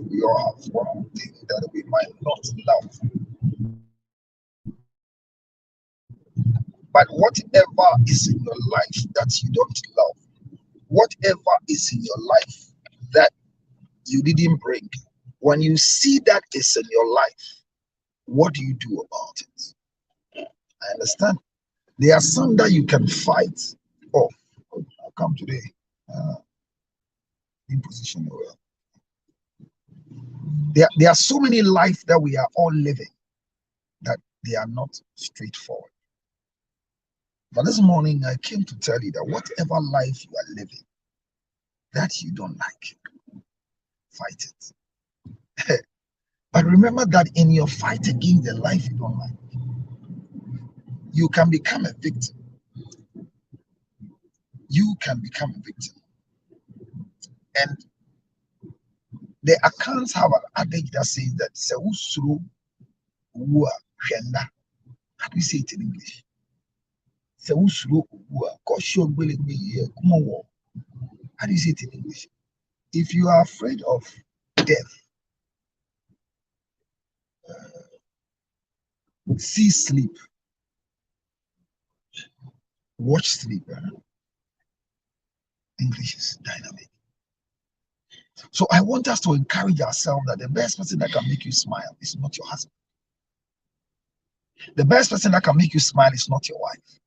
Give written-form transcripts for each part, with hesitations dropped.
We all have one thing that we might not love. But whatever is in your life that you don't love, whatever is in your life that you didn't bring, when you see that is in your life, what do you do about it? I understand. There are some that you can fight off. I'll come today. In position well. There are so many life that we are all living that they are not straightforward. But this morning I came to tell you that whatever life you are living that you don't like, fight it. But remember that in your fight against the life you don't like, you can become a victim. You can become a victim. And the accounts have an adage that says that how do you say it in English? How do you say it in English? If you are afraid of death, see sleep, watch sleep. English is dynamic. So I want us to encourage ourselves that the best person that can make you smile is not your husband. The best person that can make you smile is not your wife.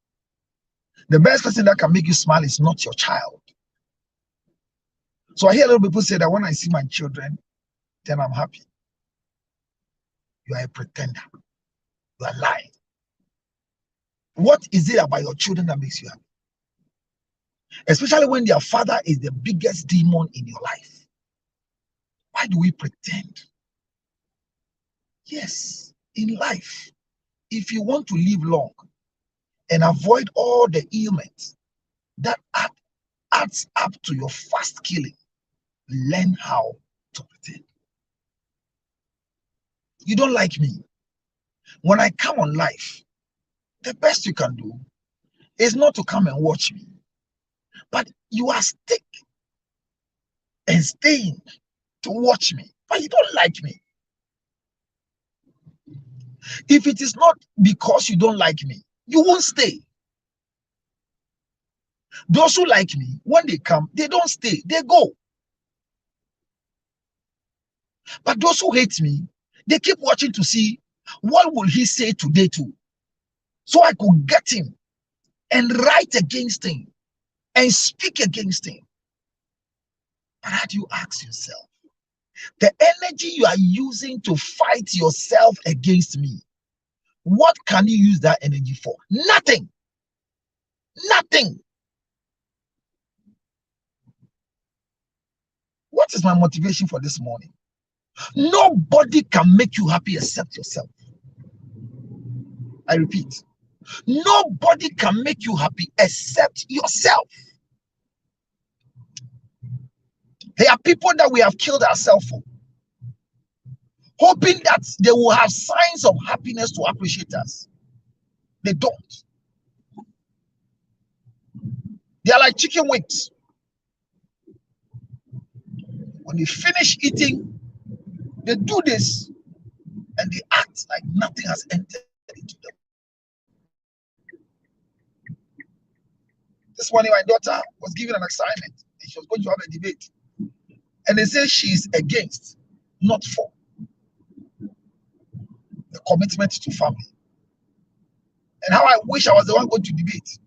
The best person that can make you smile is not your child. So I hear a lot of people say that when I see my children, then I'm happy. You are a pretender. You are lying. What is it about your children that makes you happy? Especially when their father is the biggest demon in your life. Why do we pretend? Yes, in life, if you want to live long and avoid all the ailments that adds up to your fast killing, learn how to pretend. You don't like me. When I come on live, the best you can do is not to come and watch me, but you are stick and staying to watch me, but you don't like me. If it is not because you don't like me, you won't stay. Those who like me, when they come, they don't stay, they go. But those who hate me, they keep watching to see what will he say today too, so I could get him and write against him and speak against him. But how do you ask yourself, the energy you are using to fight yourself against me, what can you use that energy for? Nothing. Nothing. What is my motivation for this morning? Nobody can make you happy except yourself. I repeat, nobody can make you happy except yourself. There are people that we have killed ourselves for, hoping that they will have signs of happiness to appreciate us. They don't. They are like chicken wings. When they finish eating, they do this and they act like nothing has entered into them. This morning, my daughter was given an assignment and she was going to have a debate. And they say she is against, not for, the commitment to family. And how I wish I was the one going to debate.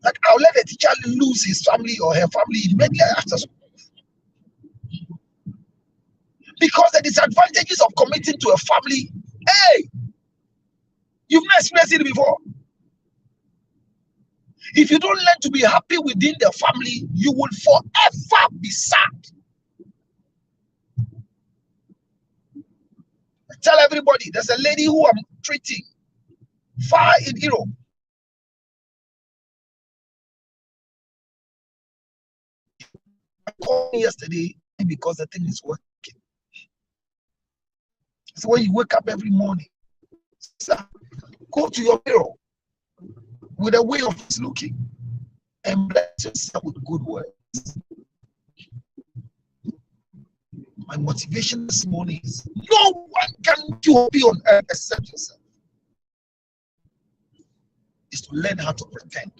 Like, I'll let the teacher lose his family or her family immediately after school. Because the disadvantages of committing to a family, hey, you've not experienced it before. If you don't learn to be happy within the family, you will forever be sad. I tell everybody, there's a lady who I'm treating far in Europe. I called me yesterday because the thing is working. So when you wake up every morning, go to your mirror with a way of looking and bless yourself with good words. My motivation this morning is no one can make you happy on earth except yourself. Is to learn how to pretend.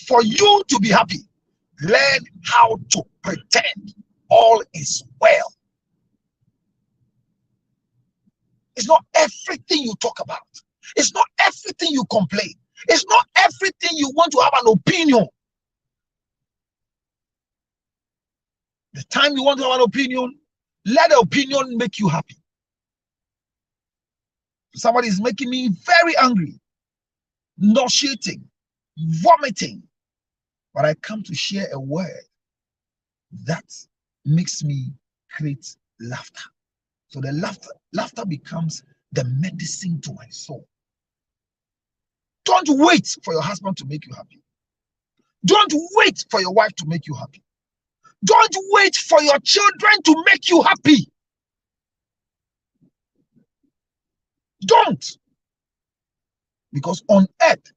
For you to be happy, learn how to pretend all is well. It's not everything you talk about. It's not everything you complain. It's not everything you want to have an opinion. The time you want to have an opinion, let the opinion make you happy. Somebody is making me very angry, nauseating, vomiting, but I come to share a word that makes me create laughter. So the laughter becomes the medicine to my soul. Don't wait for your husband to make you happy. Don't wait for your wife to make you happy. Don't wait for your children to make you happy. Don't. Because on earth,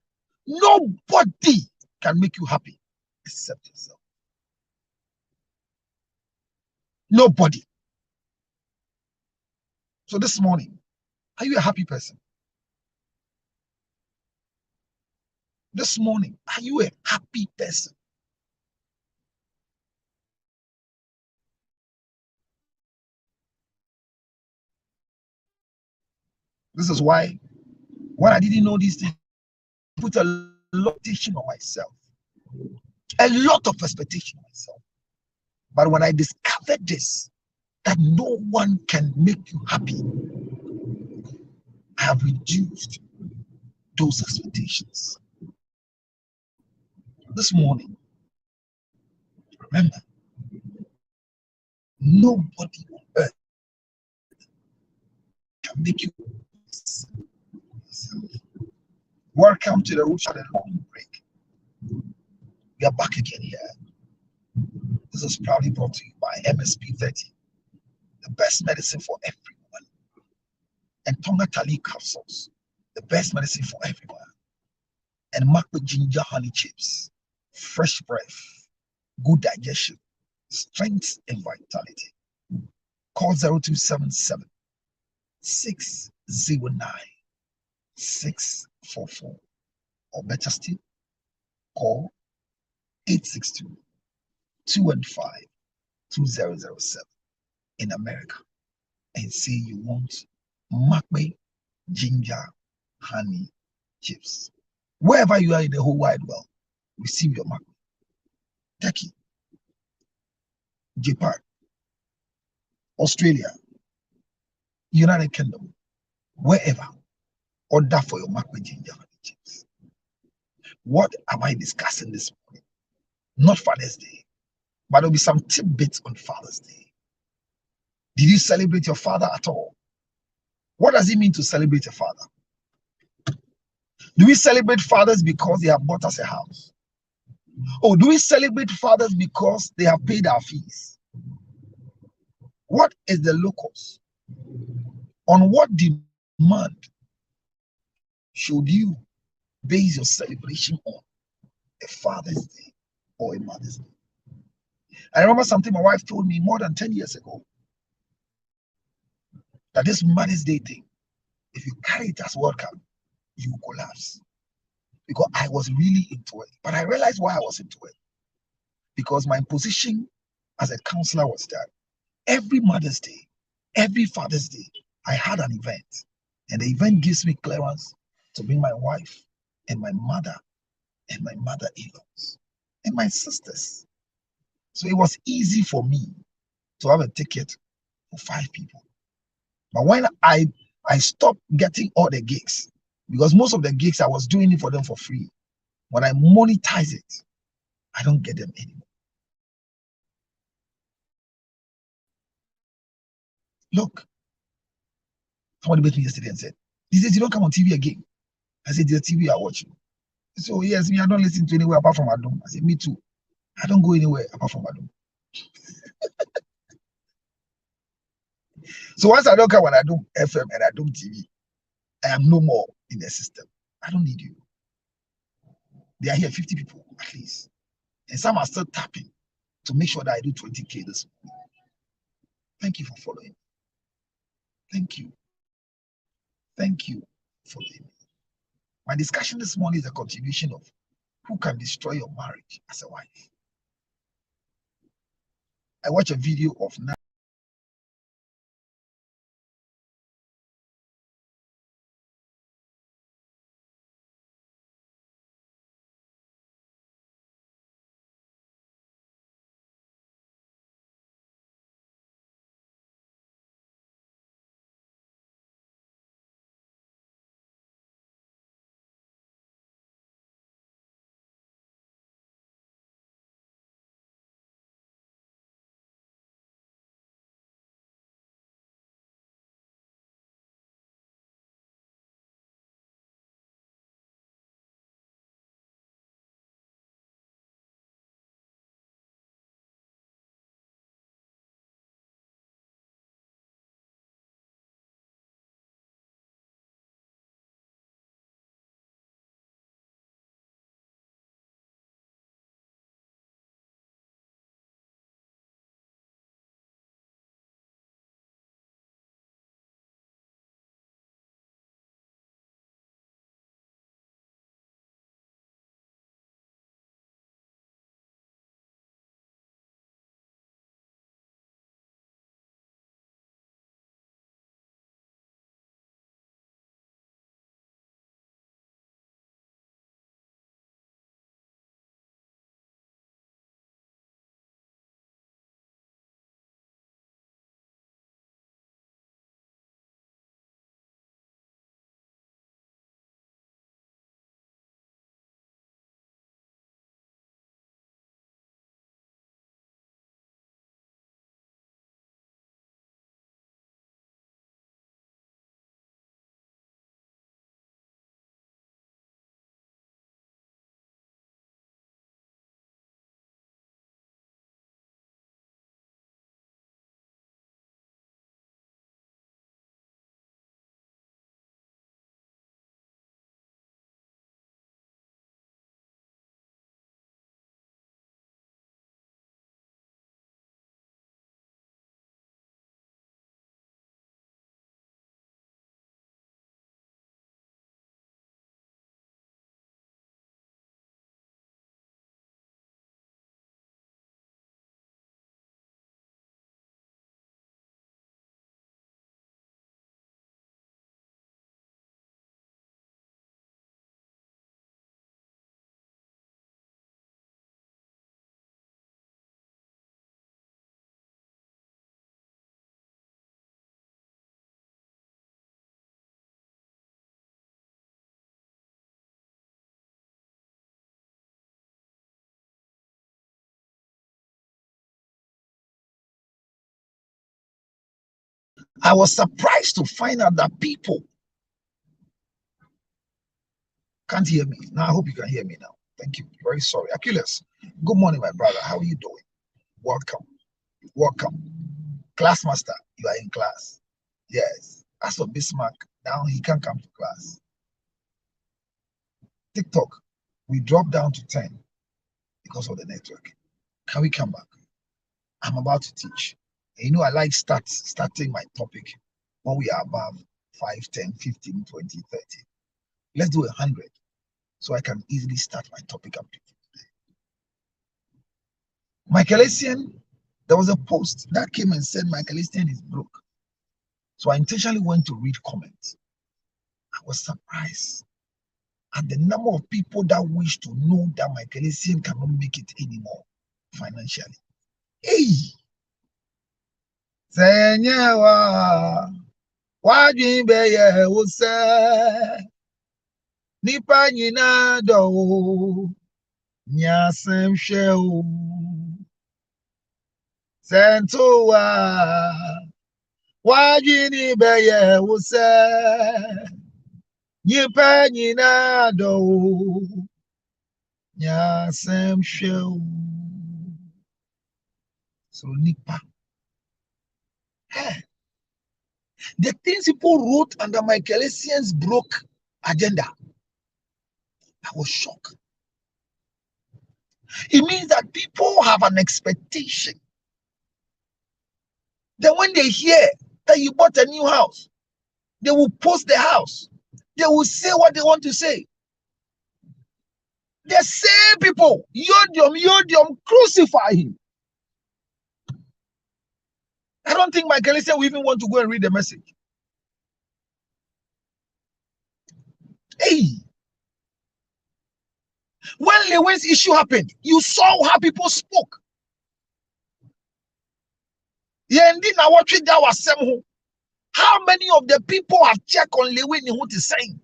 nobody can make you happy except yourself. Nobody. So this morning, are you a happy person? This morning, are you a happy person? This is why when I didn't know these things, I put a lot of expectation on myself. A lot of expectation on myself. But when I discovered this, that no one can make you happy, I have reduced those expectations. This morning, remember, nobody on earth can make you yourself. Welcome to the Roots of the Long Break. We are back again here. This is proudly brought to you by MSP 30, the best medicine for everyone, and Tonga Tali capsules, the best medicine for everyone, and Makwe Ginger Honey Chips, fresh breath, good digestion, strength, and vitality. Call 0277 609 644, or better still, call 862 215 2007 in America and say you want Makwe Ginger Honey Chips. Wherever you are in the whole wide world, receive your Makwe. Turkey, Japan, Australia, United Kingdom, wherever, order for your Makwe Ginger Honey Chips. What am I discussing this morning? Not Father's Day, but there'll be some tidbits on Father's Day. Did you celebrate your father at all? What does it mean to celebrate a father? Do we celebrate fathers because they have bought us a house? Or do we celebrate fathers because they have paid our fees? What is the locus? On what demand should you base your celebration on? A Father's Day or a Mother's Day? I remember something my wife told me more than 10 years ago, that this Mother's Day thing, if you carry it as welcome, you will collapse. Because I was really into it. But I realized why I was into it. Because my position as a counselor was that every Mother's Day, every Father's Day, I had an event. And the event gives me clearance to bring my wife and my mother and my mother-in-laws and my sisters. So it was easy for me to have a ticket for 5 people. But when I stopped getting all the gigs, because most of the gigs I was doing it for them for free. When I monetize it, I don't get them anymore. Look, somebody met me yesterday and said, "He says you don't come on TV again." I said, "The TV I watch." So yes, me, I don't listen to anywhere apart from Adom. I said, "Me too. I don't go anywhere apart from Adom." So once I don't come on Adom FM and Adom TV, I am no more in the system. I don't need you. They are here, 50 people at least. And some are still tapping. to make sure that I do 20K this morning. Thank you for following. Thank you. Thank you for following me. My discussion this morning is a continuation of who can destroy your marriage as a wife. I watched a video of now. I was surprised to find out that people can't hear me. Now I hope you can hear me now. Thank you. Very sorry. Achilles, good morning, my brother. How are you doing? Welcome. Welcome. Class master, you are in class. Yes. As for Bismarck, now he can't come to class. TikTok, we dropped down to 10 because of the network. Can we come back? I'm about to teach. And you know, I like starting my topic when we are above 5, 10, 15, 20, 30. Let's do 100 so I can easily start my topic up today. Michael Essien, there was a post that came and said Michael Essien is broke. So I intentionally went to read comments. I was surprised at the number of people that wish to know that Michael Essien cannot make it anymore financially. Hey! Senyawa, wajimbe use, nipa nyina do, nyasem sheu, sentowa, wajimbe use, nipa nyina do, nyasem sheu. So nipa. Hey. The things people wrote under Michael Essien's broke agenda, I was shocked. It means that people have an expectation. Then when they hear that you bought a new house, they will post the house. They will say what they want to say. The same people, Yodium, crucify him. I don't think Michael Essien will even want to go and read the message. Hey, when Lewin's issue happened, you saw how people spoke. How many of the people have checked on Lewin in what he's saying?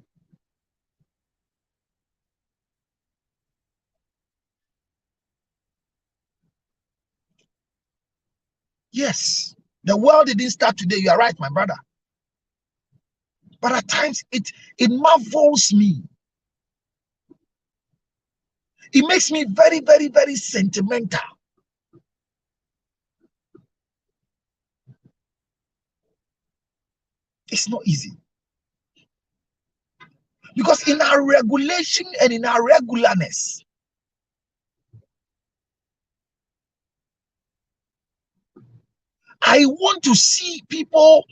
Yes, the world didn't start today. You are right, my brother. But at times it marvels me. It makes me very, very, very sentimental. It's not easy. Because in our regulation and in our regularness, I want to see people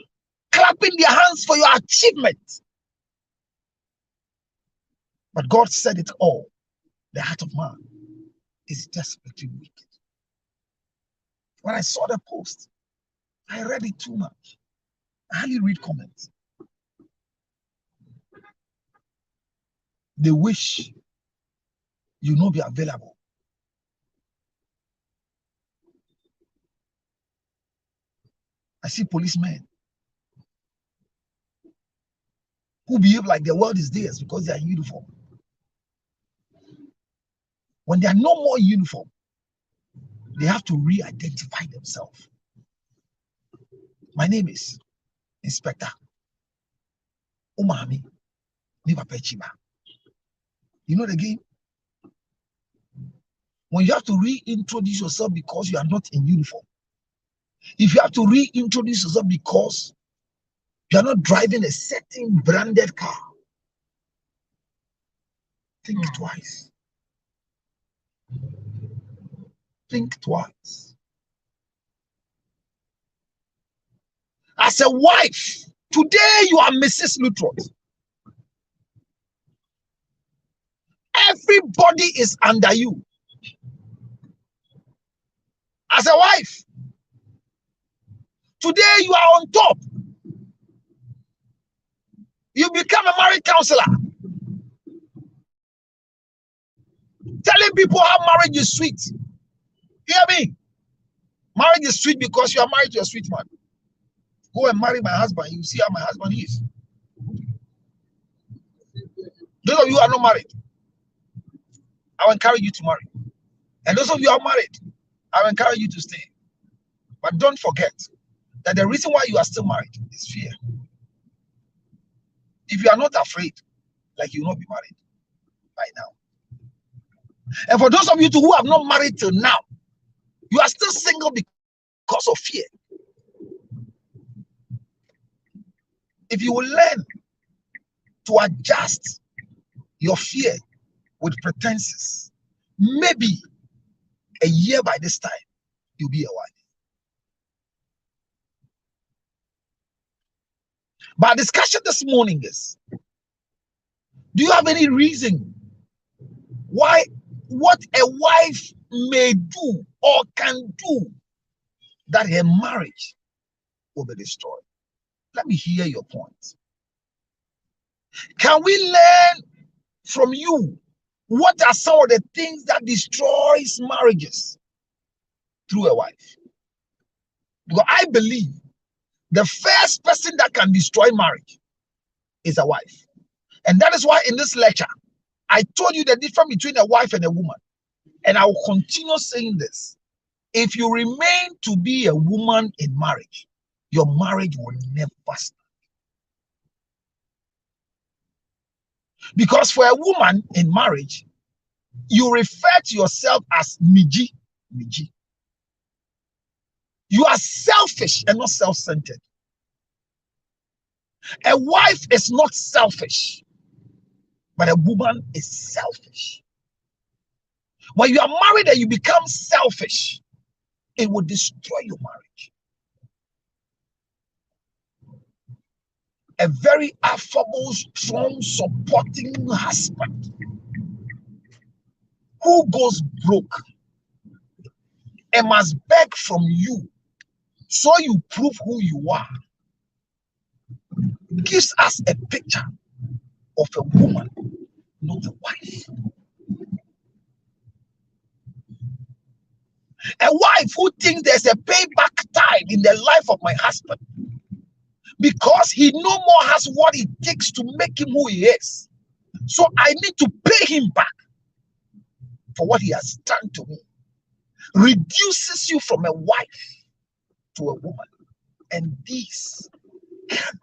clapping their hands for your achievement. But God said it all. The heart of man is desperately wicked. When I saw the post, I read it too much. I hardly read comments. They wish you not be available. I see policemen who behave like the world is theirs because they are in uniform. When they are no more in uniform, they have to re-identify themselves. My name is Inspector Umami Nivapechiba. You know the game? When you have to reintroduce yourself because you are not in uniform, if you have to reintroduce yourself because you are not driving a certain branded car, think twice. Think twice. As a wife, today you are Mrs. Lutrot. Everybody is under you. As a wife, today you are on top. You become a marriage counselor, telling people how marriage is sweet. Hear me? Marriage is sweet because you are married to a sweet man. Go and marry my husband. You see how my husband is. Those of you who are not married, I will encourage you to marry. And those of you who are married, I will encourage you to stay. But don't forget that the reason why you are still married is fear. If you are not afraid, like you will not be married by now. And for those of you who have not married till now, you are still single because of fear. If you will learn to adjust your fear with pretenses, maybe a year by this time, you'll be a wife. But our discussion this morning is, do you have any reason why what a wife may do or can do that her marriage will be destroyed? Let me hear your point. Can we learn from you what are some of the things that destroys marriages through a wife? Because I believe the first person that can destroy marriage is a wife. And that is why in this lecture, I told you the difference between a wife and a woman. And I will continue saying this. If you remain to be a woman in marriage, your marriage will never stand. Because for a woman in marriage, you refer to yourself as Miji. Miji. You are selfish and not self-centered. A wife is not selfish, but a woman is selfish. When you are married and you become selfish, it will destroy your marriage. A very affable, strong, supporting husband who goes broke and must beg from you so you prove who you are gives us a picture of a woman, not a wife. A wife who thinks there's a payback time in the life of my husband because he no more has what it takes to make him who he is. So I need to pay him back for what he has done to me. Reduces you from a wife to a woman. And this can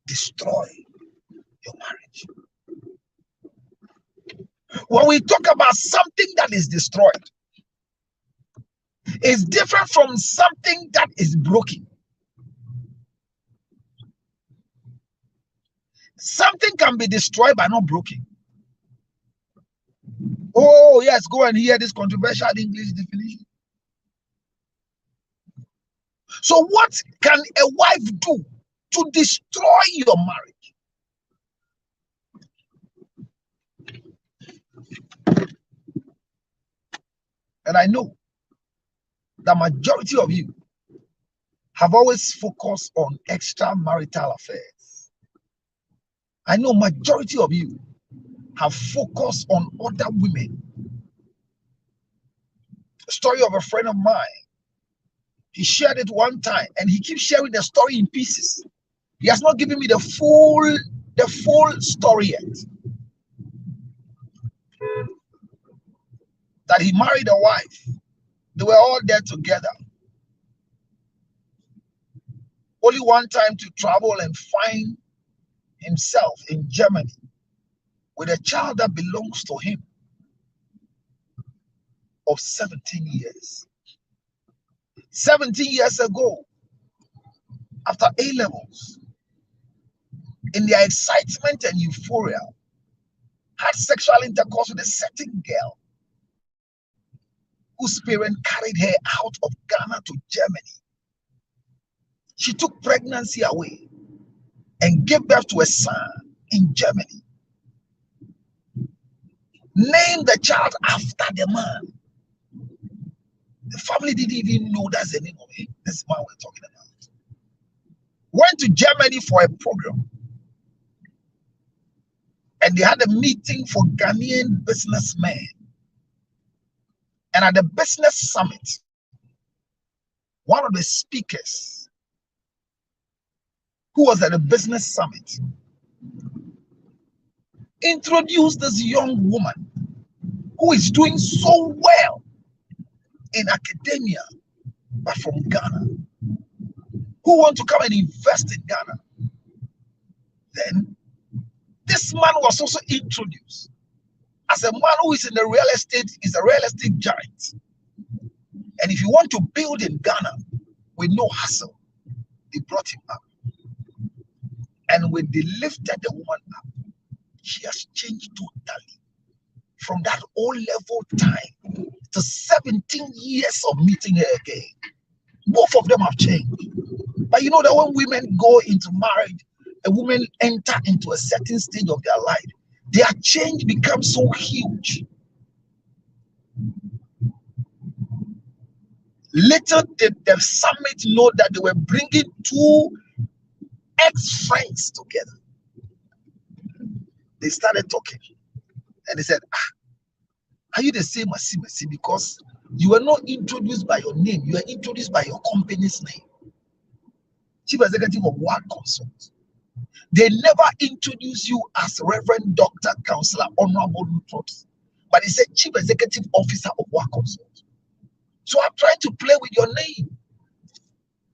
destroy your marriage. When we talk about something that is destroyed, it's different from something that is broken. Something can be destroyed but not broken. Oh, yes, go and hear this controversial English definition. So, what can a wife do to destroy your marriage? And I know the majority of you have always focused on extramarital affairs. I know majority of you have focused on other women. The story of a friend of mine, he shared it one time and he keeps sharing the story in pieces. He has not given me the full story yet. That he married a wife. They were all there together. Only one time to travel and find himself in Germany with a child that belongs to him of 17 years. 17 years ago, after A-levels, in their excitement and euphoria, had sexual intercourse with a certain girl whose parents carried her out of Ghana to Germany. She took pregnancy away and gave birth to a son in Germany. Named the child after the man. The family didn't even know that's the name of it. This man we're talking about. Went to Germany for a program. And they had a meeting for Ghanaian businessmen. And at the business summit, one of the speakers who was at the business summit introduced this young woman who is doing so well in academia, but from Ghana, who want to come and invest in Ghana. Then this man was also introduced as a man who is in the real estate, is a real estate giant. And if you want to build in Ghana with no hassle, they brought him up. And when they lifted the woman up, she has changed totally. From that O-level time to 17 years of meeting her again. Both of them have changed. But you know that when women go into marriage, a woman enter into a certain stage of their life, their change becomes so huge. Later, the summit know that they were bringing two ex-friends together. They started talking. And they said, are you the same as Simesi? Because you were not introduced by your name. You were introduced by your company's name. Chief Executive of Work Consult. They never introduce you as Reverend Dr. Counselor Honorable Nutrops, but they said Chief Executive Officer of Work Consult. So I'm trying to play with your name.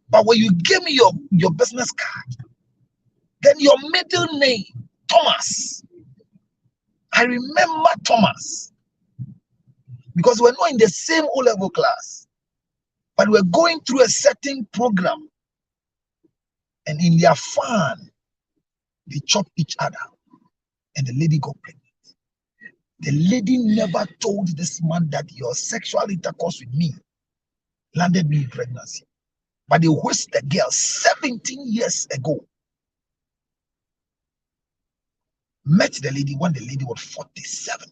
But when you give me your business card, then your middle name, Thomas. I remember Thomas. Because we're not in the same O-level class, but we're going through a certain program. And in their fun, they chop each other. And the lady got pregnant. The lady never told this man that your sexual intercourse with me landed me in pregnancy. But they whisked the girl 17 years ago. Met the lady when the lady was 47.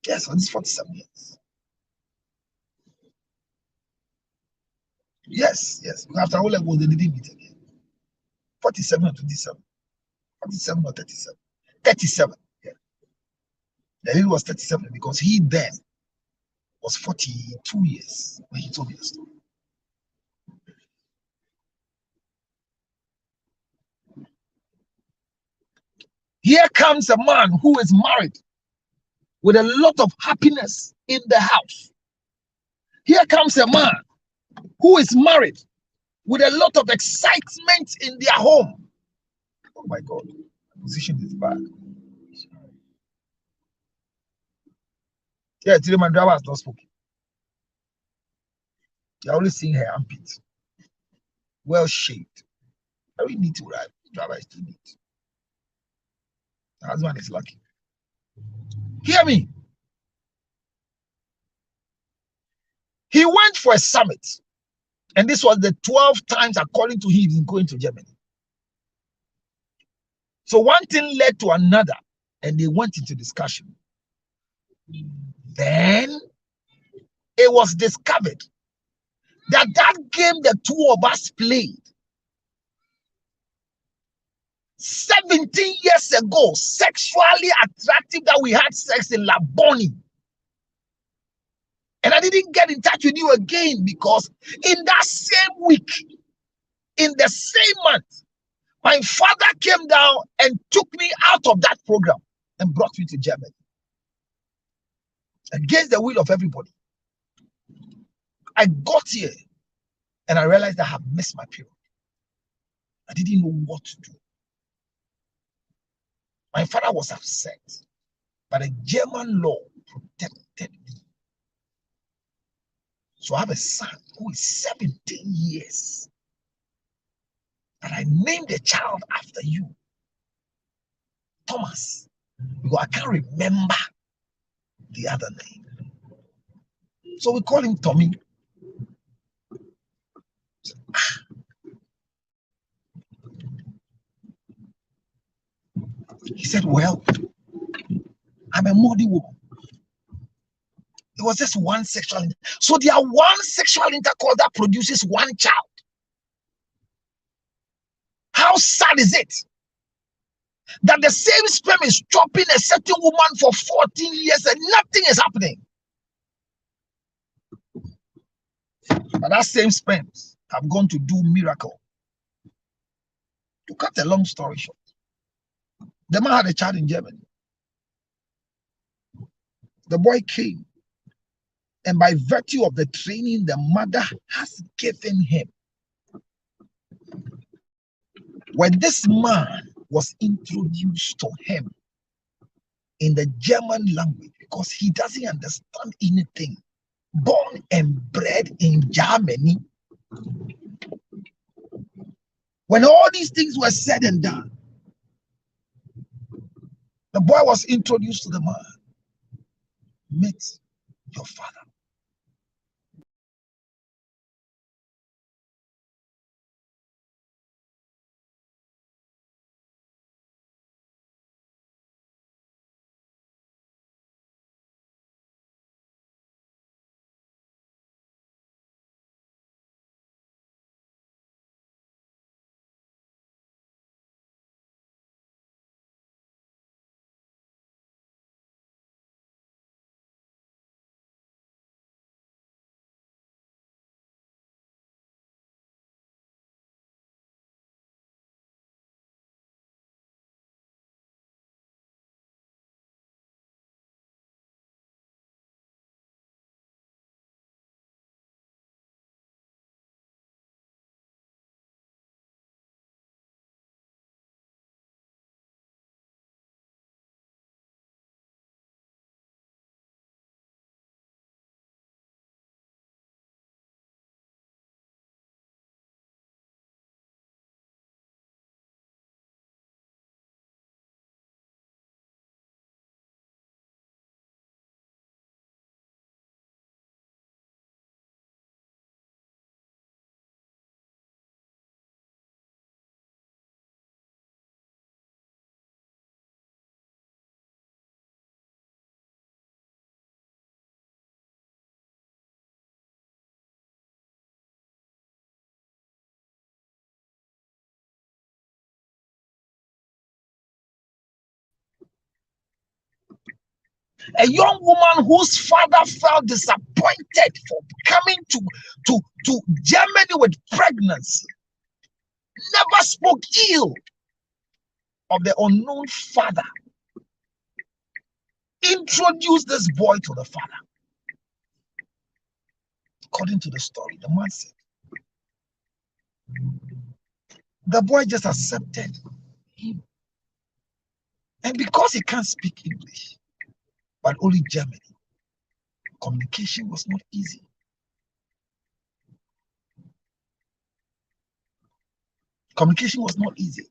Yes, on this 47 years. Yes. After all levels, they didn't meet again. 47 or 27. 47 or 37. 37. Yeah. The lady was 37 because he then was 42 years when he told me the story. Here comes a man who is married with a lot of happiness in the house. Here comes a man who is married with a lot of excitement in their home. Oh my God, the position is bad. Yeah, today my driver has not spoken. You're only seeing her armpit. Well shaped. Very neat to ride. The driver is too neat. The husband is lucky. Hear me. He went for a summit. And this was the 12th times, according to him, he's going to Germany. So one thing led to another, and they went into discussion. Then it was discovered that game the two of us played 17 years ago, sexually attractive, that we had sex in Laboni. And I didn't get in touch with you again because in that same week, in the same month, my father came down and took me out of that program and brought me to Germany. Against the will of everybody. I got here and I realized I have missed my period. I didn't know what to do. My father was upset, but a German law protected me. So I have a son who is 17 years. And I named the child after you, Thomas, because I can't remember the other name. So we call him Tommy. He said, well, I'm a muddy woman. It was just one sexual intercourse. So there are one sexual intercourse that produces one child. How sad is it that the same sperm is chopping a certain woman for 14 years and nothing is happening? But that same sperms have gone to do miracle. To cut a long story short, the man had a child in Germany. The boy came, and by virtue of the training the mother has given him, when this man was introduced to him in the German language, because he doesn't understand anything, born and bred in Germany, when all these things were said and done, the boy was introduced to the man. Meet your father. A young woman whose father felt disappointed for coming to Germany with pregnancy, never spoke ill of the unknown father, introduced this boy to the father. According to the story, the man said, the boy just accepted him. And because he can't speak English, but only German, communication was not easy. Communication was not easy.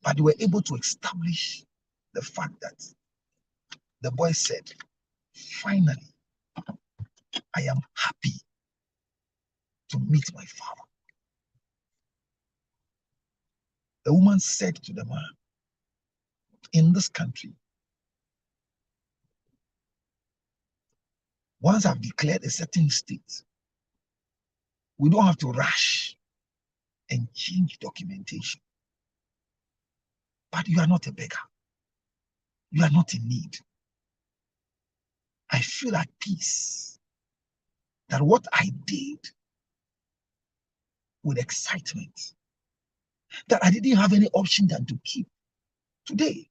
But they were able to establish the fact that the boy said, finally, I am happy to meet my father. The woman said to the man, in this country, once I've declared a certain state, we don't have to rush and change documentation. But you are not a beggar. You are not in need. I feel at peace that what I did with excitement, that I didn't have any option than to keep, today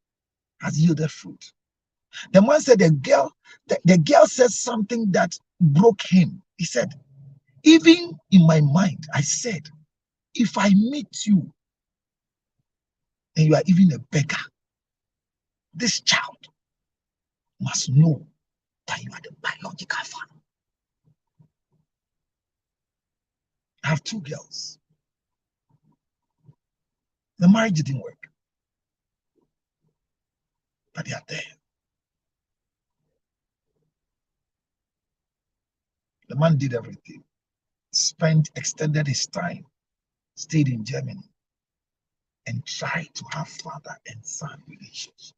has yielded fruit. The man said the girl said something that broke him. He said, even in my mind, I said, if I meet you and you are even a beggar, this child must know that you are the biological father. I have two girls. The marriage didn't work, but they are there. The man did everything, extended his time, stayed in Germany, and tried to have father and son relationship.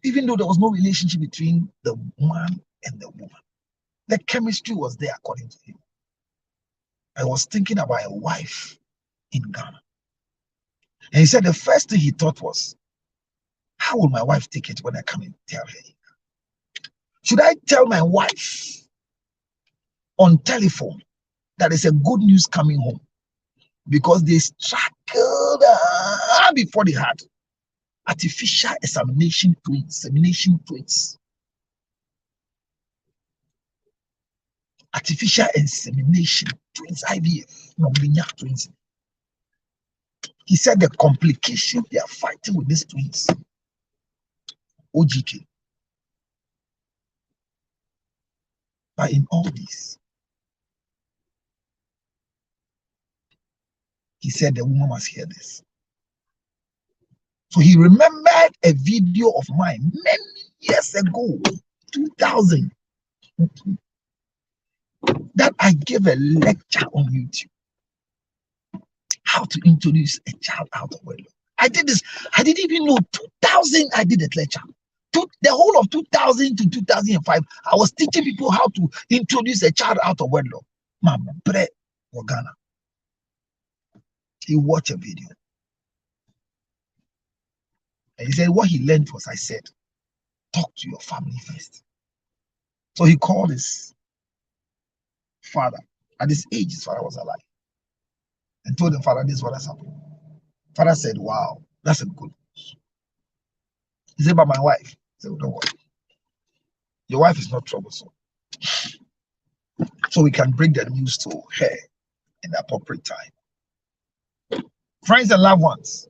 Even though there was no relationship between the man and the woman, the chemistry was there according to him. I was thinking about a wife in Ghana. And he said the first thing he thought was, how will my wife take it when I come and tell her? Should I tell my wife on telephone that there's a good news coming home? Because they struggled before they had artificial insemination twins. Artificial insemination twins, IVF, twins. He said the complication they are fighting with these twins, OGK. But in all this, he said the woman must hear this. So he remembered a video of mine many years ago, 2000, that I gave a lecture on YouTube. How to introduce a child out of wedlock. I did this. I didn't even know 2000. I did a lecture. The whole of 2000 to 2005, I was teaching people how to introduce a child out of wedlock. My bre Ghana. He watched a video. And he said what he learned was, I said, talk to your family first. So he called his father. At this age, his father was alive. And told him, Father, this is what has happened. Father said, wow, that's a good news. He said, but my wife. He said, don't worry. Your wife is not troublesome. So we can bring the news to her in the appropriate time. Friends and loved ones,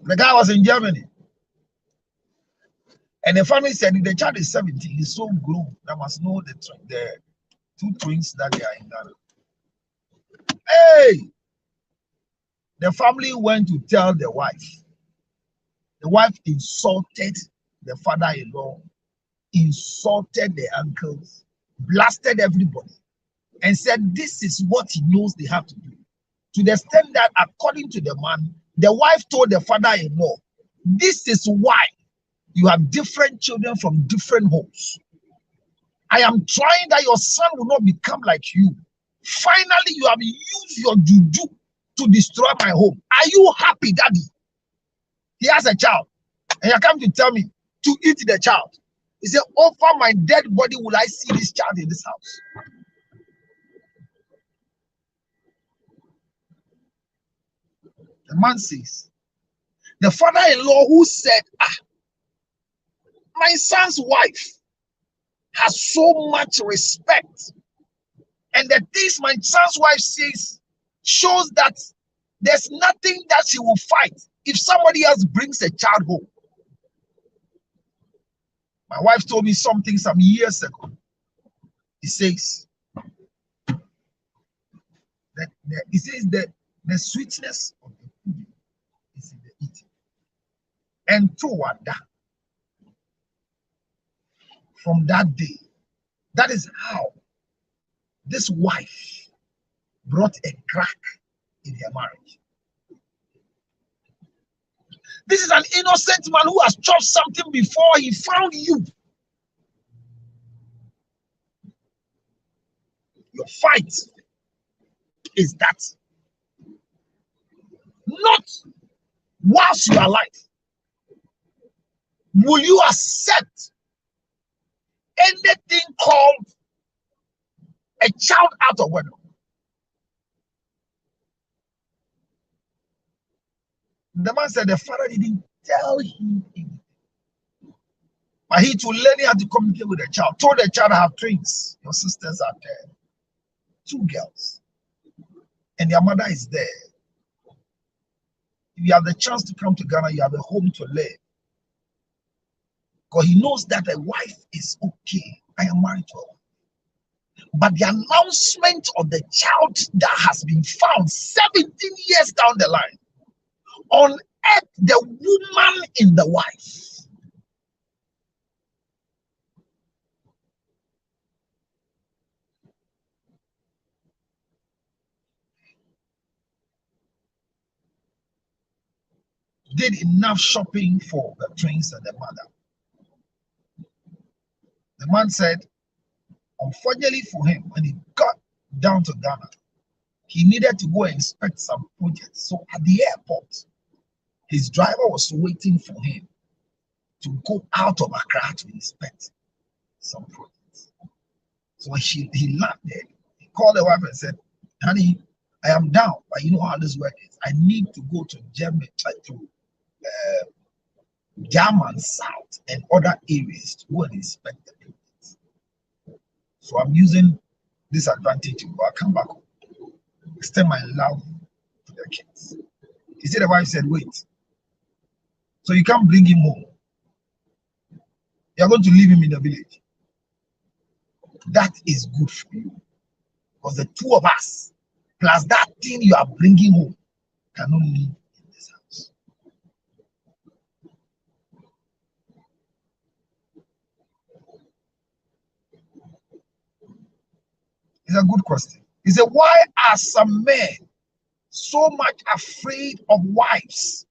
the guy was in Germany. And the family said, if the child is 17, he's so grown, that must know the two twins that they are in Ghana. Hey! The family went to tell the wife. The wife insulted the father-in-law, insulted the uncles, blasted everybody, and said this is what he knows they have to do. To the extent that, according to the man, the wife told the father-in-law, this is why you have different children from different homes. I am trying that your son will not become like you. Finally, you have used your juju to destroy my home. Are you happy, daddy? He has a child. And you come to tell me to eat the child. He said, over my dead body will I see this child in this house. The man says, the father-in-law who said, my son's wife has so much respect, and the things my son's wife says shows that there's nothing that she will fight if somebody else brings a child home. My wife told me something some years ago. He says that the sweetness of the food is in the eating. And toward that, from that day, that is how this wife brought a crack in her marriage. This is an innocent man who has chopped something before he found you. Your fight is that not whilst you are alive will you accept anything called a child out of wedlock. The man said the father didn't tell him anything. But he to learn how to communicate with the child. Told the child I have twins. Your sisters are there. 2 girls. And their mother is there. If you have the chance to come to Ghana, you have a home to live. Because he knows that a wife is okay. I am married to her. But the announcement of the child that has been found 17 years down the line unearthed the woman in the wife. Did enough shopping for the twins and the mother. The man said, unfortunately for him, when he got down to Ghana, he needed to go and inspect some projects. So at the airport, his driver was waiting for him to go out of Accra to inspect some projects. So he landed, he called the wife and said, honey, I am down, but you know how this work is. I need to go to Germany, to German South and other areas to go and inspect the projects. So I'm using this advantage to go. I'll come back home, extend my love to the kids. He said, the wife said, wait. So you can't bring him home. You're going to leave him in the village. That is good for you. Because the 2 of us, plus that thing you are bringing home, cannot live in this house. It's a good question. He said, why are some men so much afraid of wives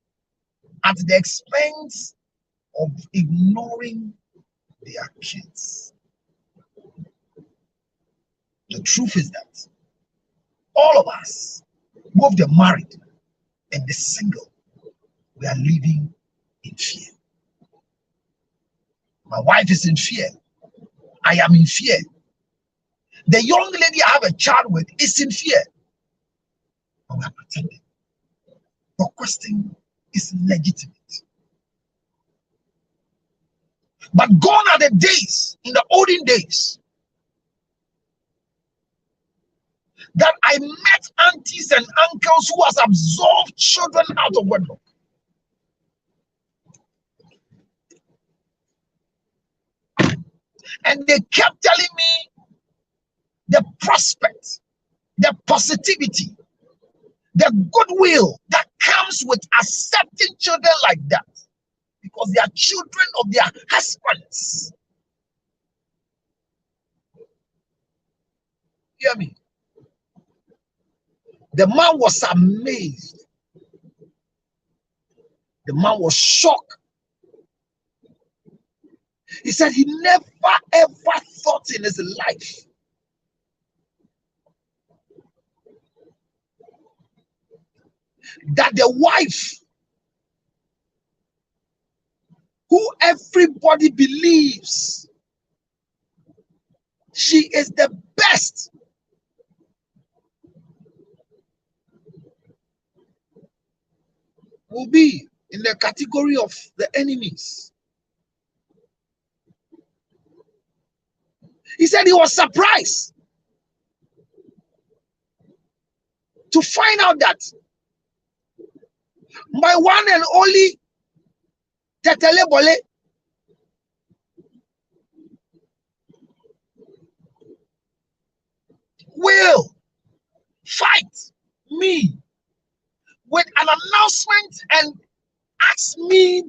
at the expense of ignoring their kids? The truth is that all of us, both the married and the single, we are living in fear. My wife is in fear. I am in fear. The young lady I have a child with is in fear. But we are pretending. The question is legitimate. But gone are the days, in the olden days, that I met aunties and uncles who has absorbed children out of wedlock. And they kept telling me the prospect, the positivity, the goodwill that comes with accepting children like that, because they are children of their husbands. Hear me? The man was amazed. The man was shocked. He said he never ever thought in his life that the wife who everybody believes she is the best, will be in the category of the enemies. He said he was surprised to find out that my one and only Tetelebole will fight me with an announcement and ask me,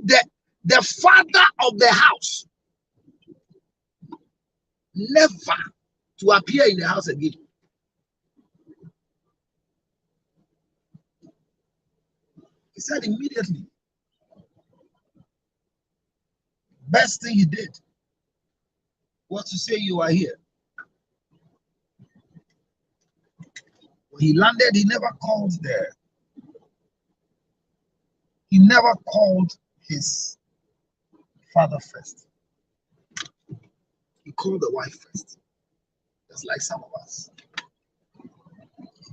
the father of the house, never to appear in the house again. He said immediately, best thing he did was to say, you are here. When he landed, he never called his father first. He called the wife first. Just like some of us.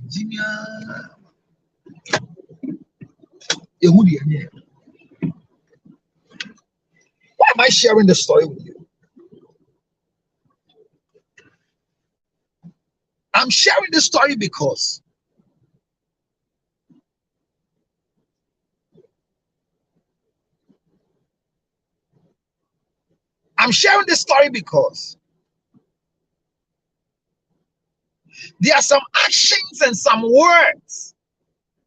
Engineer. Why am I sharing this story with you? I'm sharing this story because there are some actions and some words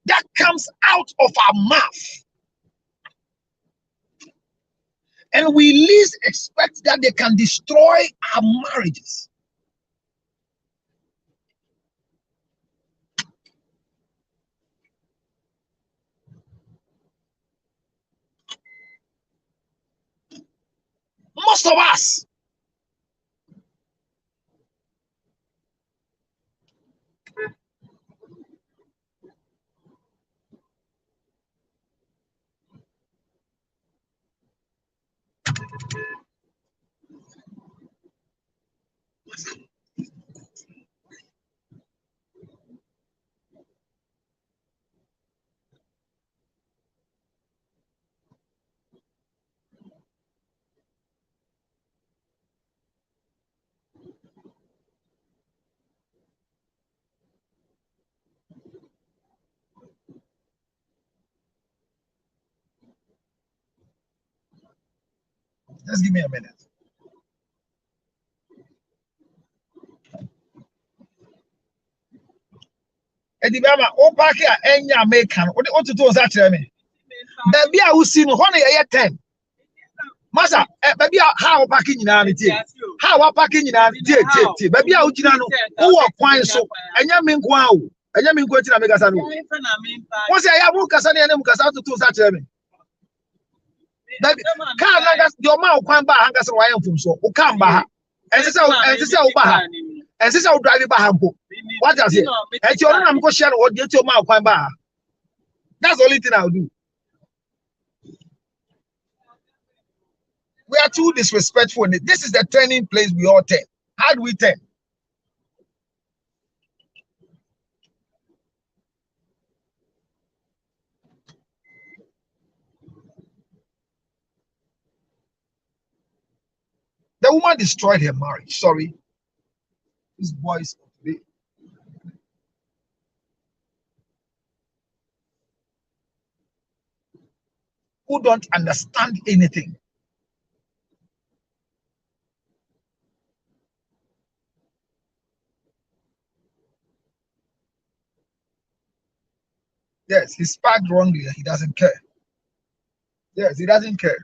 that comes out of our mouth, and we least expect that they can destroy our marriages. Most of us, just give me a minute. Edibama, o park a enya American. What to do is actually me. Baby, I will see no honey 10. Masa, baby, how parking in an how parking in an baby, I would know who are quite so. And Yamin Guau, and Yamin Guatin Megasano. What's I have Mukasani and Mukasa to do such a me? Baby, can't your mouth quan by Hangas and Wayan from so, Okamba, and this is Obaha, and this is our driving Bahampo. What does it? And your name go share or get your mouth quan bar. That's the only thing I'll do. We are too disrespectful. This is the turning place we all turn. How do we turn? The woman destroyed her marriage. Sorry. These boys today. Who don't understand anything. Yes, he sparked wrongly. He doesn't care. Yes, he doesn't care.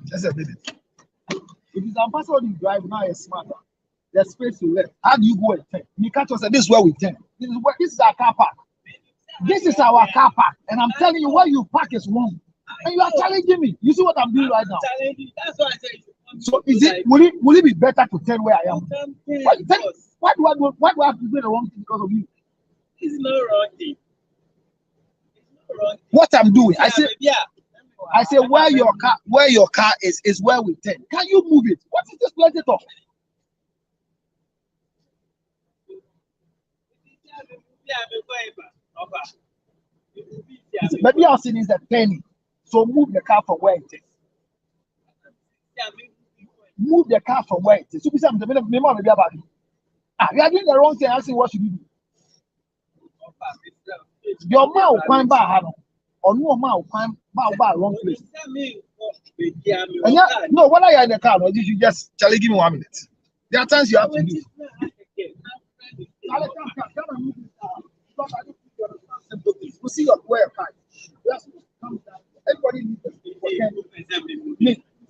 Just a minute. If it's ambassador you drive now, you're smarter. There's space you left. How do you go and turn? You can't just say this is where we turn. This is our car park. This is our car park, and I'm telling you where you park is wrong. And you are challenging me. You see what I'm doing right now? That's why I said. So is it will it be better to tell where I am? Why do I have to do the wrong thing because of you? It's no wrong thing. What I'm doing, I say where your car is where we turn. Can you move it? What is this plenty talk? Maybe our sin is a penny. So move the car from where it is. Move the car from where it is. So we are doing the wrong thing. I say, what should we do? Your man will climb by or no man will climb by wrong place. And no, when I are in the car, or did you just give me 1 minute? There are times you have to do. We see your where your car. Everybody needs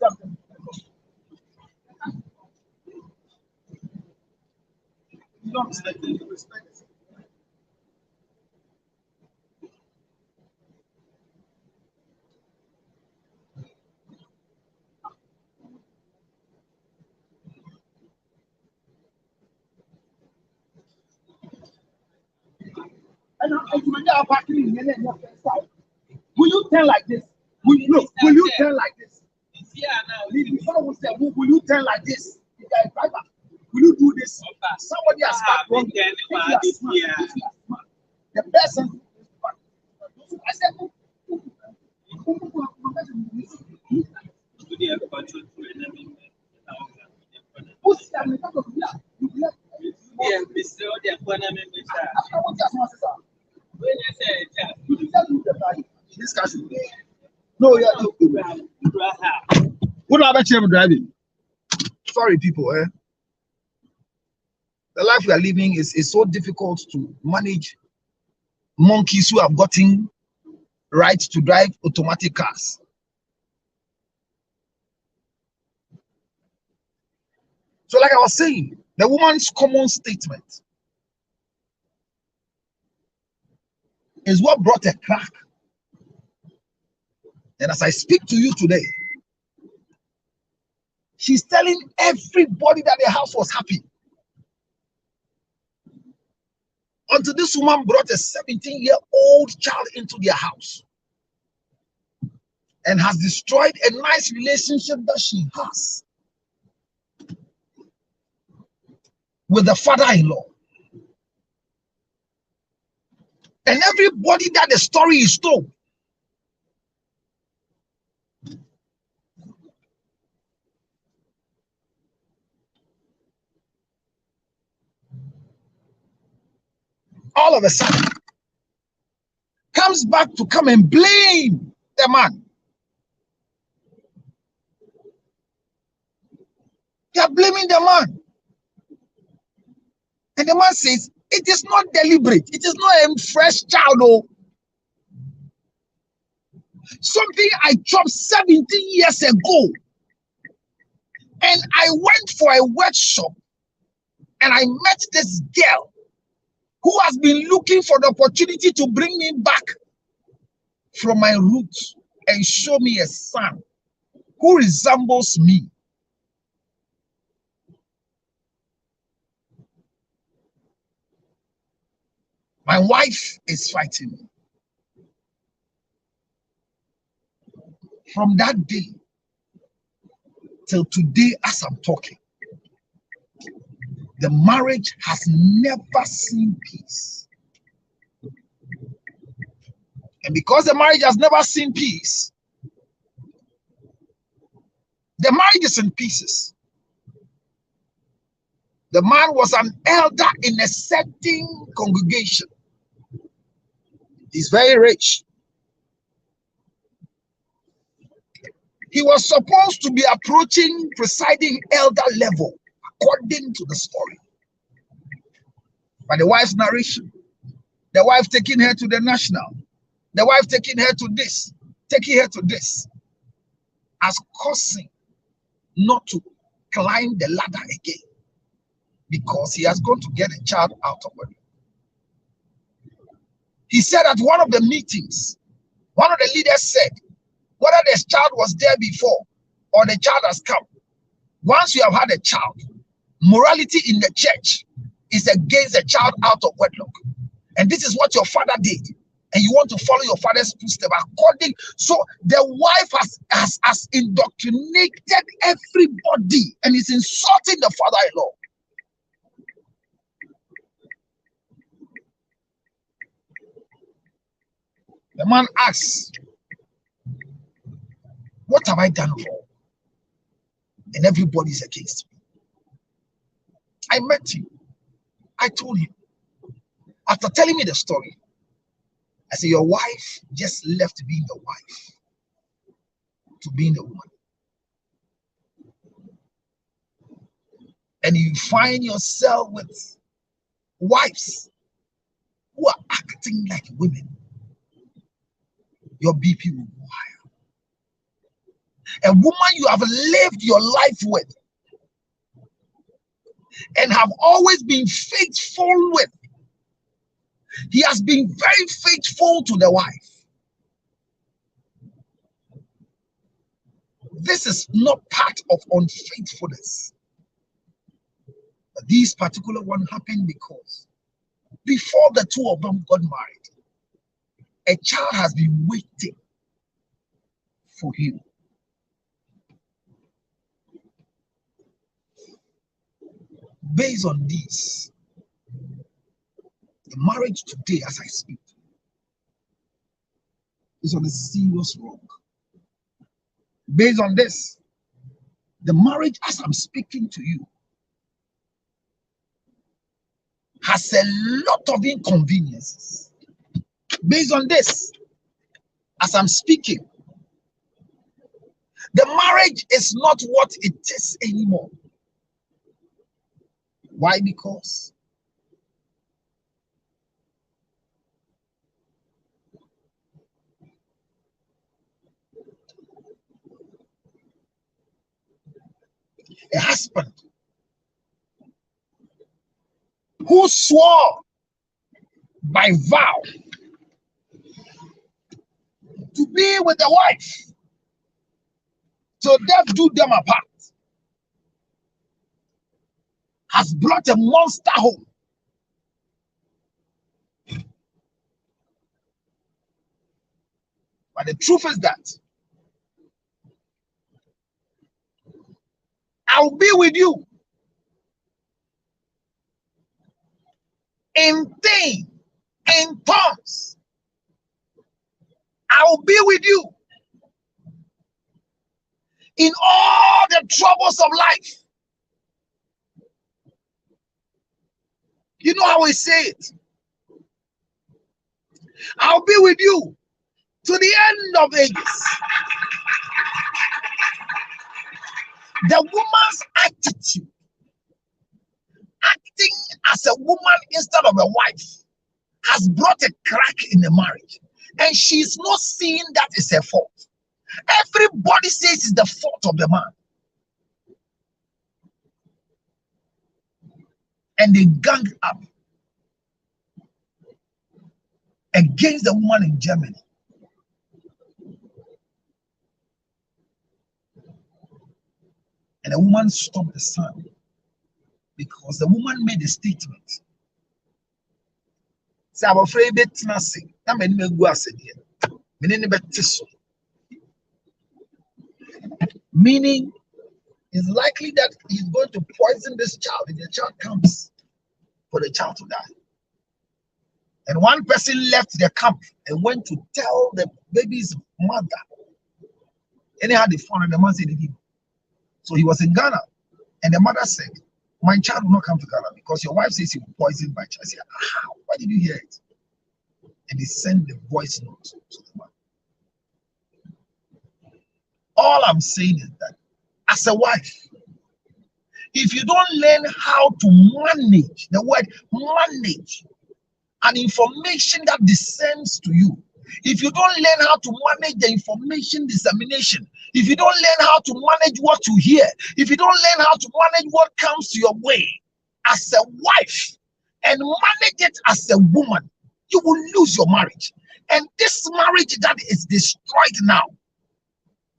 something. You don't respect it, you respect it. And when you are parking in your side, will you turn like this? Will you turn like this? Will you turn like this? If you are a driver, will you do this? Somebody has parked wrong. The person. I said, discussion. No, yeah, what about you driving? Sorry, people. The life we are living is so difficult to manage. Monkeys who have gotten right to drive automatic cars. So, like I was saying, the woman's common statement is what brought a crack. And as I speak to you today, she's telling everybody that the house was happy. Until this woman brought a 17-year-old child into their house and has destroyed a nice relationship that she has with the father-in-law. And everybody that the story is told, all of a sudden comes back to come and blame the man. They are blaming the man. And the man says, it is not deliberate. It is not a fresh child. Oh. Something I chopped 17 years ago. And I went for a workshop and I met this girl who has been looking for the opportunity to bring me back from my roots and show me a son who resembles me. My wife is fighting me. From that day till today, as I'm talking, the marriage has never seen peace. And because the marriage has never seen peace, the marriage is in pieces. The man was an elder in a certain congregation. He's very rich. He was supposed to be approaching presiding elder level, according to the story. By the wife's narration, the wife taking her to the national, the wife taking her to this, taking her to this, as causing not to climb the ladder again, because he has gone to get a child out of it. He said at one of the meetings, one of the leaders said, whether the child was there before or the child has come, once you have had a child, morality in the church is against the child out of wedlock. And this is what your father did. And you want to follow your father's footsteps according. So the wife has indoctrinated everybody and is insulting the father-in-law. The man asks, what have I done wrong? And everybody's against me. I met him. I told him. After telling me the story, I said, your wife just left being the wife to being the woman. And you find yourself with wives who are acting like women. Your BP will go higher. A woman you have lived your life with and have always been faithful with. He has been very faithful to the wife. This is not part of unfaithfulness. But this particular one happened because before the two of them got married, a child has been waiting for him. Based on this, the marriage today, as I speak, is on a serious wrong. Based on this, the marriage, as I'm speaking to you, has a lot of inconveniences. Based on this, as I'm speaking, the marriage is not what it is anymore. Why? Because a husband who swore by vow to be with the wife till death do them apart has brought a monster home. But the truth is that I'll be with you in pain, in tongues. I'll be with you in all the troubles of life. You know how we say it. I'll be with you to the end of ages. The woman's attitude, acting as a woman instead of a wife, has brought a crack in the marriage. And she's not seeing that is her fault. Everybody says it's the fault of the man. And they gang up against the woman in Germany. And the woman stopped the son because the woman made a statement. Say, I'm afraid it's nothing. Meaning, it's likely that he's going to poison this child if the child comes for the child to die. And one person left the camp and went to tell the baby's mother. Anyhow, they found the man said it. So he was in Ghana, and the mother said, my child will not come to Ghana because your wife says he will poison my child. I said, how? Why did you hear it? And they sent the voice note to the man. All I'm saying is that as a wife, if you don't learn how to manage, the word manage, an information that descends to you, if you don't learn how to manage the information dissemination, if you don't learn how to manage what you hear, if you don't learn how to manage what comes to your way as a wife and manage it as a woman, You will lose your marriage. And this marriage that is destroyed now,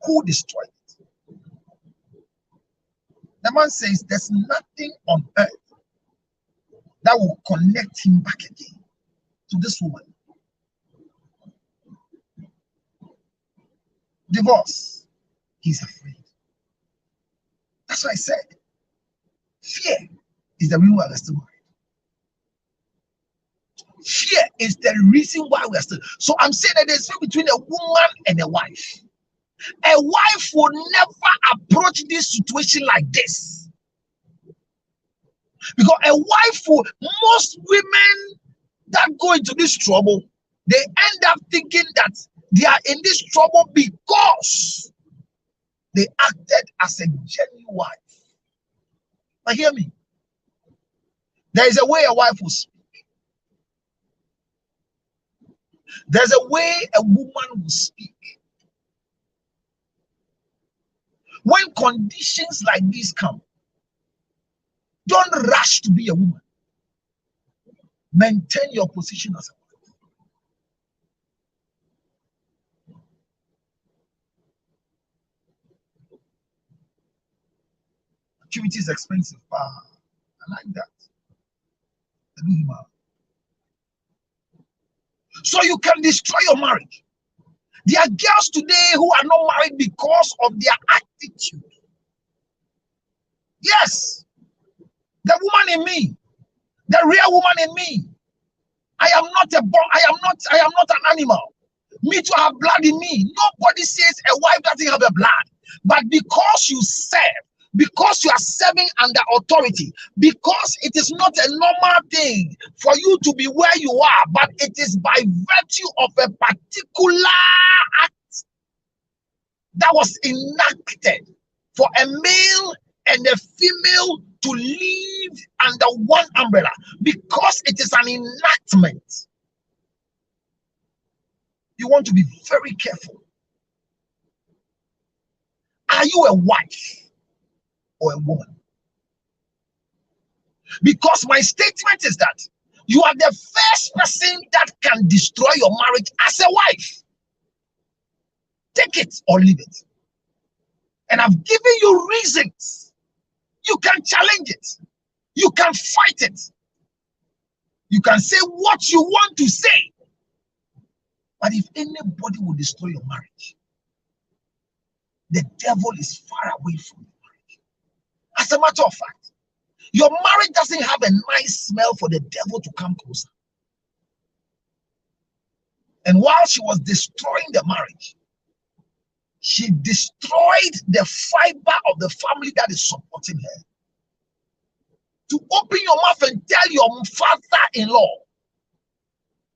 who destroyed it? The man says there's nothing on earth that will connect him back again to this woman. Divorce. He's afraid. That's why I said fear is the reason why we're still married. Fear is the reason why we're still. So I'm saying that there's a difference between a woman and a wife. A wife will never approach this situation like this. Because a wife will, most women that go into this trouble, they end up thinking that they are in this trouble because they acted as a genuine wife. But hear me. There is a way a wife will speak. There's a way a woman will speak. When conditions like these come, don't rush to be a woman. Maintain your position as a wife. Maturity is expensive. I like that. So you can destroy your marriage. There are girls today who are not married because of their attitude. Yes, the woman in me, the real woman in me. I am not an animal. Me to have blood in me. Nobody says a wife doesn't have a blood. But because you serve, because you are serving under authority, because it is not a normal thing for you to be where you are, but it is by virtue of a particular act that was enacted for a male and a female to live under one umbrella, because it is an enactment. You want to be very careful. Are you a wife or a woman? Because my statement is that you are the first person that can destroy your marriage as a wife. Take it or leave it. And I've given you reasons. You can challenge it. You can fight it. You can say what you want to say. But if anybody will destroy your marriage, the devil is far away from your marriage. As a matter of fact, your marriage doesn't have a nice smell for the devil to come closer. And while she was destroying the marriage, she destroyed the fiber of the family that is supporting her. To open your mouth and tell your father-in-law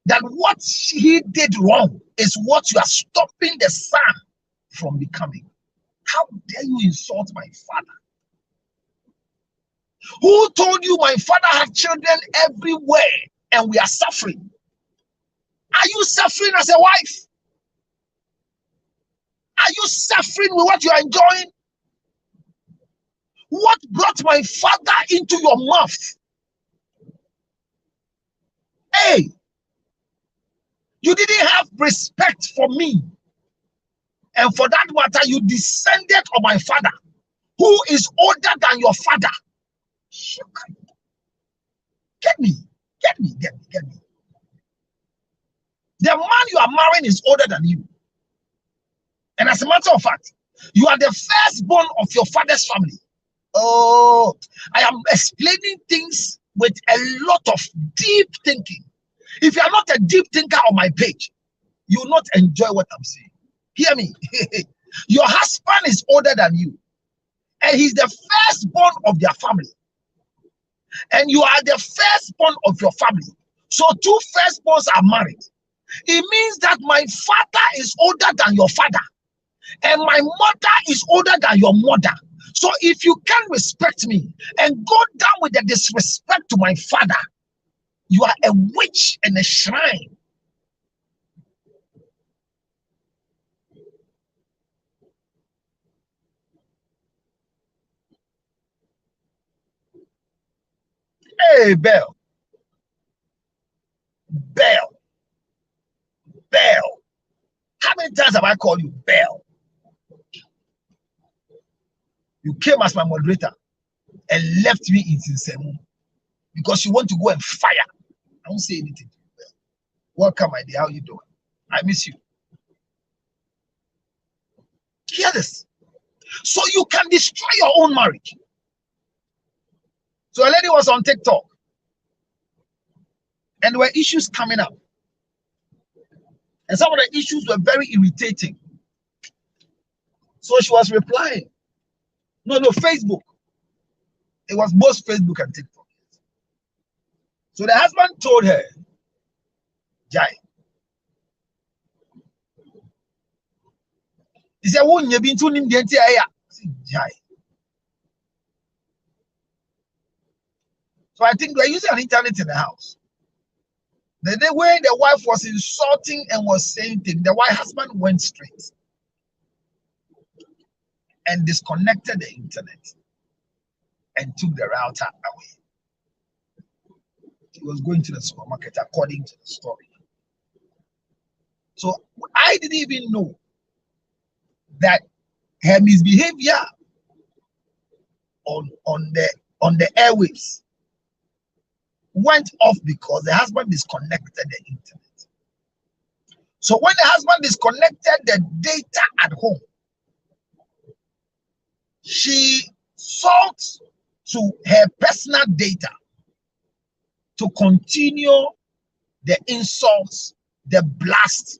that what he did wrong is what you are stopping the son from becoming. How dare you insult my father? Who told you my father has children everywhere and we are suffering? Are you suffering as a wife? Are you suffering with what you are enjoying? What brought my father into your mouth? Hey, you didn't have respect for me. And for that matter, you descended on my father, who is older than your father. Get me. The man you are marrying is older than you. And as a matter of fact, you are the firstborn of your father's family. Oh, I am explaining things with a lot of deep thinking. If you are not a deep thinker on my page, you will not enjoy what I'm saying. Hear me. Your husband is older than you, and he's the firstborn of their family. And you are the firstborn of your family. So two firstborns are married. It means that my father is older than your father, and my mother is older than your mother. So if you can't respect me and go down with the disrespect to my father, you are a witch and a shrine. Hey, Bell. many times have I called you? Bell. You came as my moderator and left me in Sinsemu because you want to go and fire. I won't say anything. Welcome, my dear. How you doing? I miss you. Hear this. So you can destroy your own marriage. So a lady was on TikTok and there were issues coming up. And some of the issues were very irritating. So she was replying. No, Facebook. It was both Facebook and TikTok. So the husband told her, Jai. He said, "Who you been to him the entire Jai." So I think they're using an internet in the house. The day when the wife was insulting and was saying things, the husband went straight and disconnected the internet and took the router away. He was going to the supermarket according to the story. So I didn't even know that her misbehavior on the airwaves went off because the husband disconnected the internet. So when the husband disconnected the data at home, she sought to her personal data to continue the insults, the blast,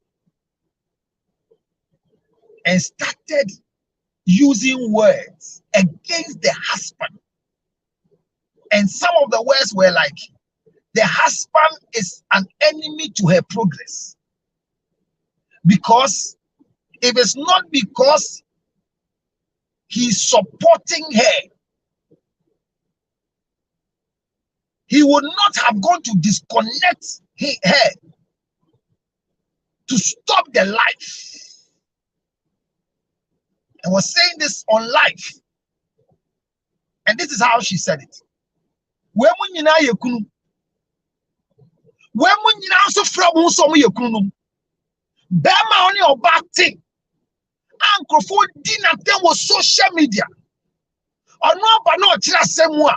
and started using words against the husband. And some of the words were like, the husband is an enemy to her progress. Because if it's not because he's supporting her, he would not have gone to disconnect her to stop the life. And was saying this on live. And this is how she said it. When also from some yekunum, Bema on your back thing. Uncle for dinner then was social media. Or no, but no, semua.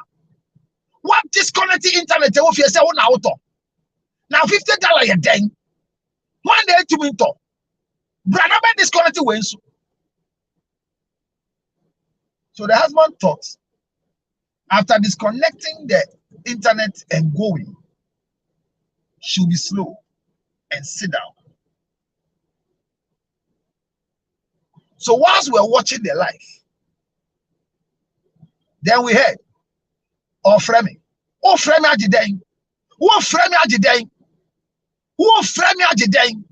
What disconnected internet if you say one auto? Now $50 a day. One day to me to. Brother disconnected wins. So the husband thought, after disconnecting the internet and going, she'll be slow and sit down. So whilst we were watching the live, then we heard, oh Fremi Ajideng, oh Fremi Ajideng, oh Fremi Ajideng.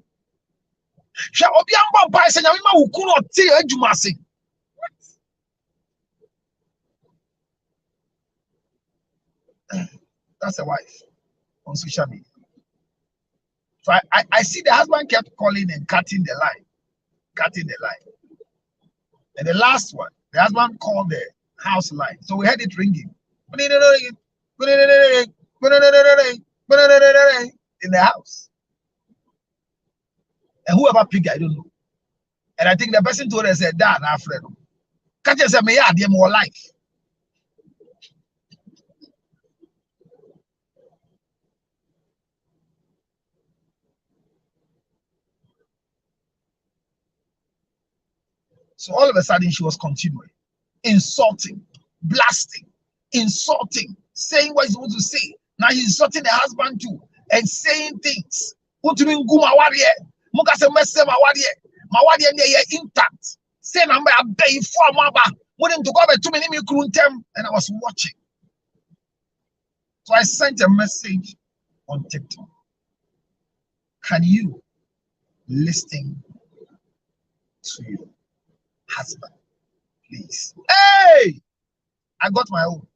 Shall Obiamba by Senyama who could not see Ejumasi. That's a wife on social media. So I see the husband kept calling and cutting the line. And the last one, the husband called the house line. So we heard it ringing. In the house. And whoever picked it, I don't know. And I think the person told us, said, Dad, Alfred. Catch us, may I have more life. So all of a sudden, she was continuing, insulting, blasting, saying what he's supposed to say. Now he's insulting the husband too, and saying things. What do you mean, Guma warrior? Mukase messe ma warrior. Ma warrior ne intact. Say number a bay for maba. Wouldn't to go back to me kruntem, and I was watching. So I sent a message on TikTok. Can you listen to your husband, please? Hey, I got my own.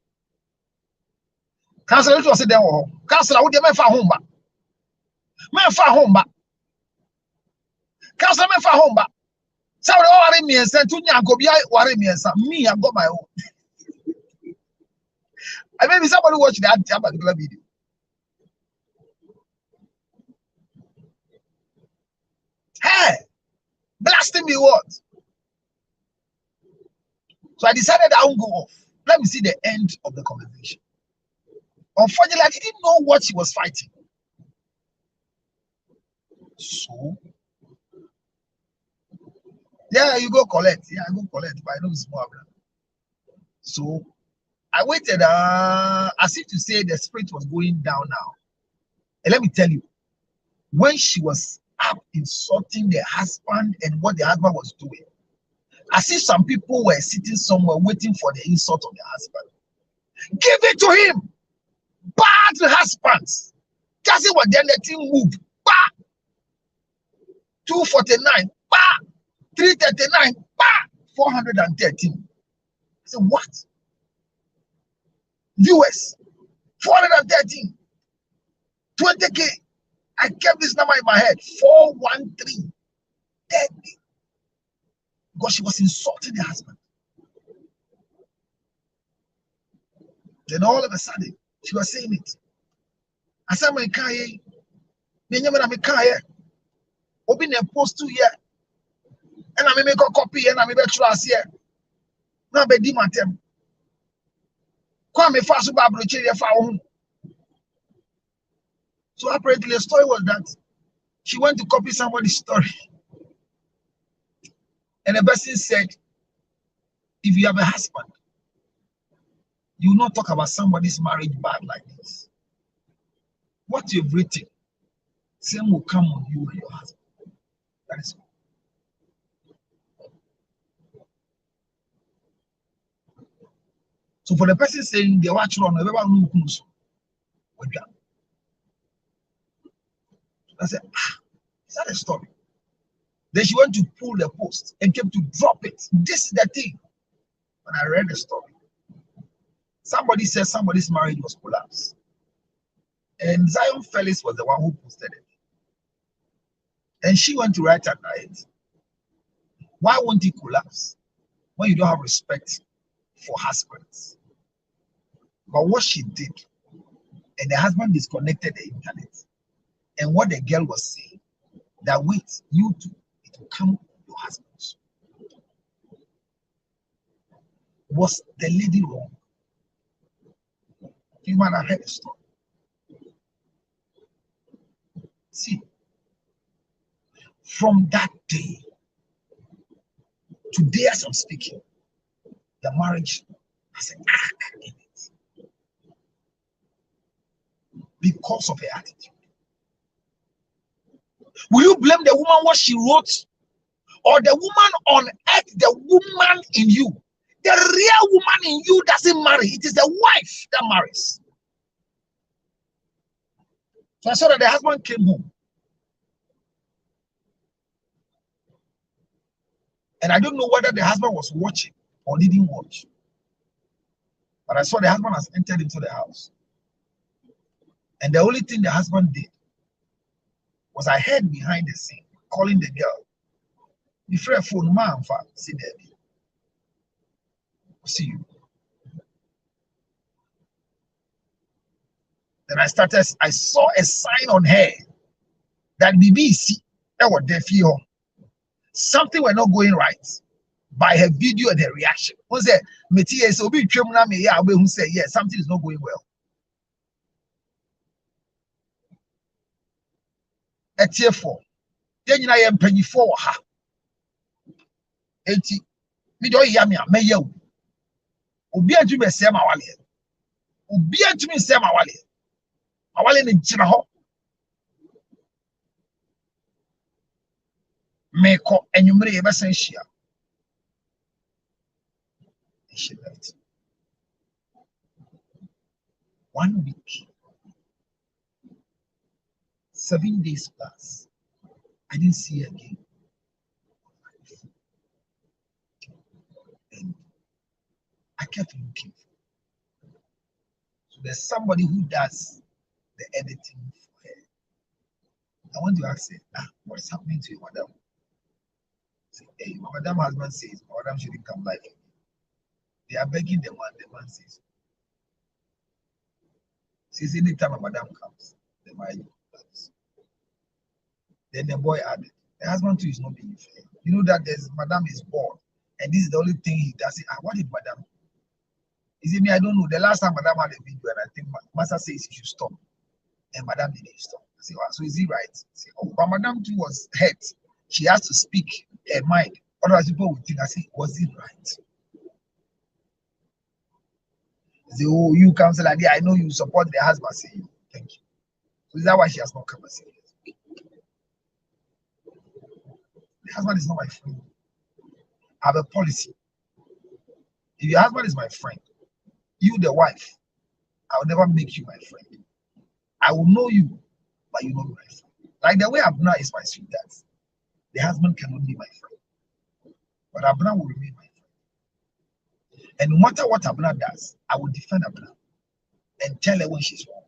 Councillor, was there. Councillor, would you make for home back? Man for home back. Councillor, man for home back. So all me and send to me, I got my own. I maybe somebody watch that particular video. Hey, be what? So I decided I won't go off. Let me see the end of the conversation. Unfortunately, I didn't know what she was fighting. So, yeah, you go collect. Yeah, I go collect, but I know it's more. So I waited as if to say the spirit was going down now. And let me tell you, when she was up insulting the husband and what the husband was doing, as if some people were sitting somewhere waiting for the insult of the husband. Give it to him. Bad husbands. Just what then the team move. Bah! 249. Bah! 339. Bah! 413. I said, what? US 413. 20K. I kept this number in my head. 413. 30. Because she was insulting the husband. Then all of a sudden, she was saying it. I said, my car, open a post 2 years, and I make a copy and I make a trust here. Now, be dimantem. Come me fast about the. So apparently, the story was that she went to copy somebody's story, and the person said, if you have a husband, you will not talk about somebody's marriage bad like this. What you've written, same will come on you and your husband. That is all. So for the person saying they watch on everyone knows, I said, is that a story? Then she went to pull the post and came to drop it. This is the thing. When I read the story, somebody said somebody's marriage was collapsed. And Zion Felix was the one who posted it. And she went to write at night, why won't he collapse when you don't have respect for husbands? But what she did, and the husband disconnected the internet, and what the girl was saying, that wait, you too, it will come your husbands. Was the lady wrong? You might have heard the story. See, from that day, today as I'm speaking, the marriage has an arc in it because of her attitude. Will you blame the woman what she wrote, or the woman on earth, the woman in you? The real woman in you doesn't marry. It is the wife that marries. So I saw that the husband came home. And I don't know whether the husband was watching or didn't watch. But I saw the husband has entered into the house. And the only thing the husband did was I heard behind the scene calling the girl. The friend phone man for see there. See you. Then I saw a sign on her that BBC that was there for something were not going right by her video and her reaction. Who said, Metia so be who said, yes, something is not going well. A tier 4. Then I am penny for her. 80. Me do yamia, may you. Ubia to me, Sam Awali. Ubia to me, Sam Awali. Awali in Jinaho. Meko and you may ever say she left. 1 week, 7 days plus. I didn't see her again. And I kept looking. So there's somebody who does the editing for her. I want to ask her, what's happening to your madam? Say, hey, my madam husband says, my madam shouldn't come live. They are begging the man says. Since any time my madam comes, the marriage comes. Then the boy added, The husband too is not being fair. You know that there's Madam is bored, and this is the only thing he does. What did Madam? He said, me, I don't know. The last time Madam had a video, and I think Master says he should stop, and Madam didn't stop. I say, so is he right? I say, oh, but Madam too was hurt. She has to speak her mind. Otherwise, people would think, I say, was he right? Say, oh, you counselor, I know you support the husband. Say, thank you. So is that why she has not come and say it? The husband is not my friend. I have a policy. If your husband is my friend, you the wife, I will never make you my friend. I will know you, but you know my friend. Like the way Abner is my sweetheart, the husband cannot be my friend. But Abner will remain my friend. And no matter what Abner does, I will defend Abner and tell her when she's wrong.